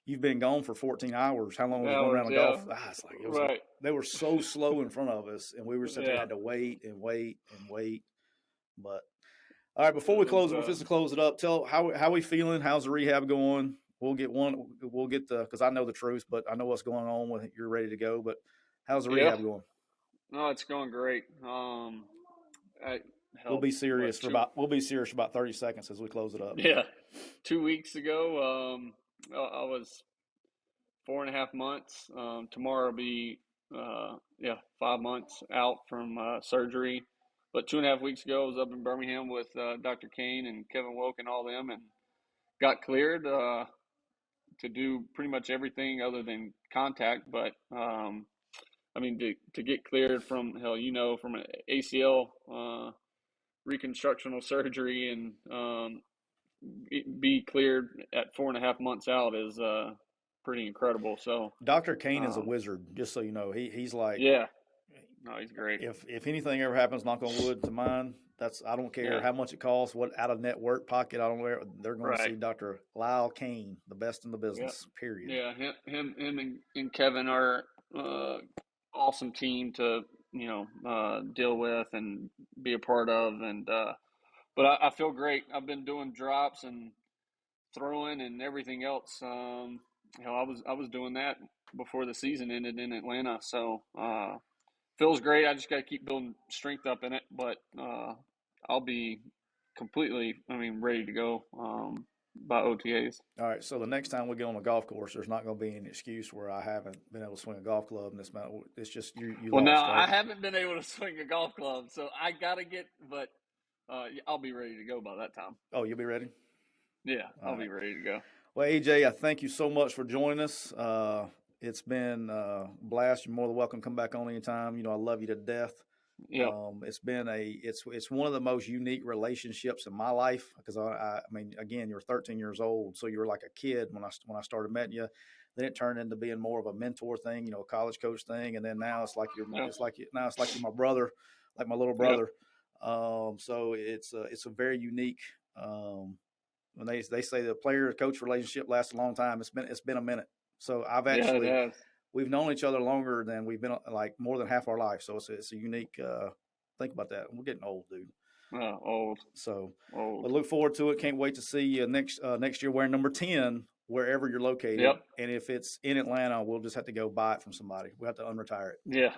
"You've been gone for 14 hours. How long was going around the golf?" It's like like, they were so slow in front of us, and we were sitting there, had to wait and wait and wait. But all right, before we close, we're just to close it up. Tell how we feeling. How's the rehab going? We'll get because I know the truth, but I know what's going on with it. You're ready to go, but how's the rehab going? No, it's going great. We'll be serious for about 30 seconds as we close it up. Yeah. 2 weeks ago, I was 4.5 months. Tomorrow will be 5 months out from surgery. But 2.5 weeks ago, I was up in Birmingham with Dr. Kane and Kevin Wilk and all them, and got cleared to do pretty much everything other than contact. But I mean, to get cleared from from an ACL reconstructional surgery and be cleared at 4.5 months out is pretty incredible. So Dr. Kane is a wizard, just so you know. He's like, yeah, no, he's great. If anything ever happens, knock on wood, to mine, I don't care Yeah. how much it costs, what out of network pocket. I don't know. They're going to see Right. Dr. Lyle Kane, the best in the Yeah. business. Period. Yeah. Him and Kevin are awesome team to deal with and be a part of, and but I feel great. I've been doing drops and throwing and everything else. I was doing that before the season ended in Atlanta, so feels great. I just got to keep building strength up in it, but I'll be completely, ready to go by OTAs. All right. So the next time we get on a golf course, there's not going to be any excuse where I haven't been able to swing a golf club in this mountain. It's just you Well, now lost, right? I haven't been able to swing a golf club, so I gotta get, but I'll be ready to go by that time. Oh, you'll be ready? Yeah, All I'll right. be ready to go. Well, AJ, I thank you so much for joining us. It's been a blast. You're more than welcome to come back on anytime. I love you to death. Yeah. It's been it's one of the most unique relationships in my life because again, you're 13 years old, so you were like a kid when I started meeting you. Then it turned into being more of a mentor thing, a college coach thing, and then now it's like you're my brother, like my little brother. So it's a very unique. When they say the player coach relationship lasts a long time, it's been a minute. So we've known each other longer than we've been like more than half our life. So it's a unique. Think about that. We're getting old, dude. Old. So old. But look forward to it. Can't wait to see you next year wearing number 10 wherever you're located. Yep. And if it's in Atlanta, we'll just have to go buy it from somebody. We'll have to unretire it. Yeah.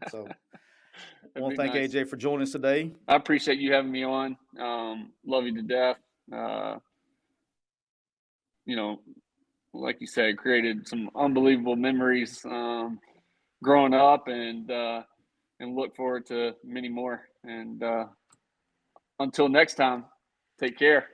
So I want to thank nice. AJ for joining us today. I appreciate you having me on. Love you to death. Like you said, created some unbelievable memories growing up, and look forward to many more. And until next time, take care.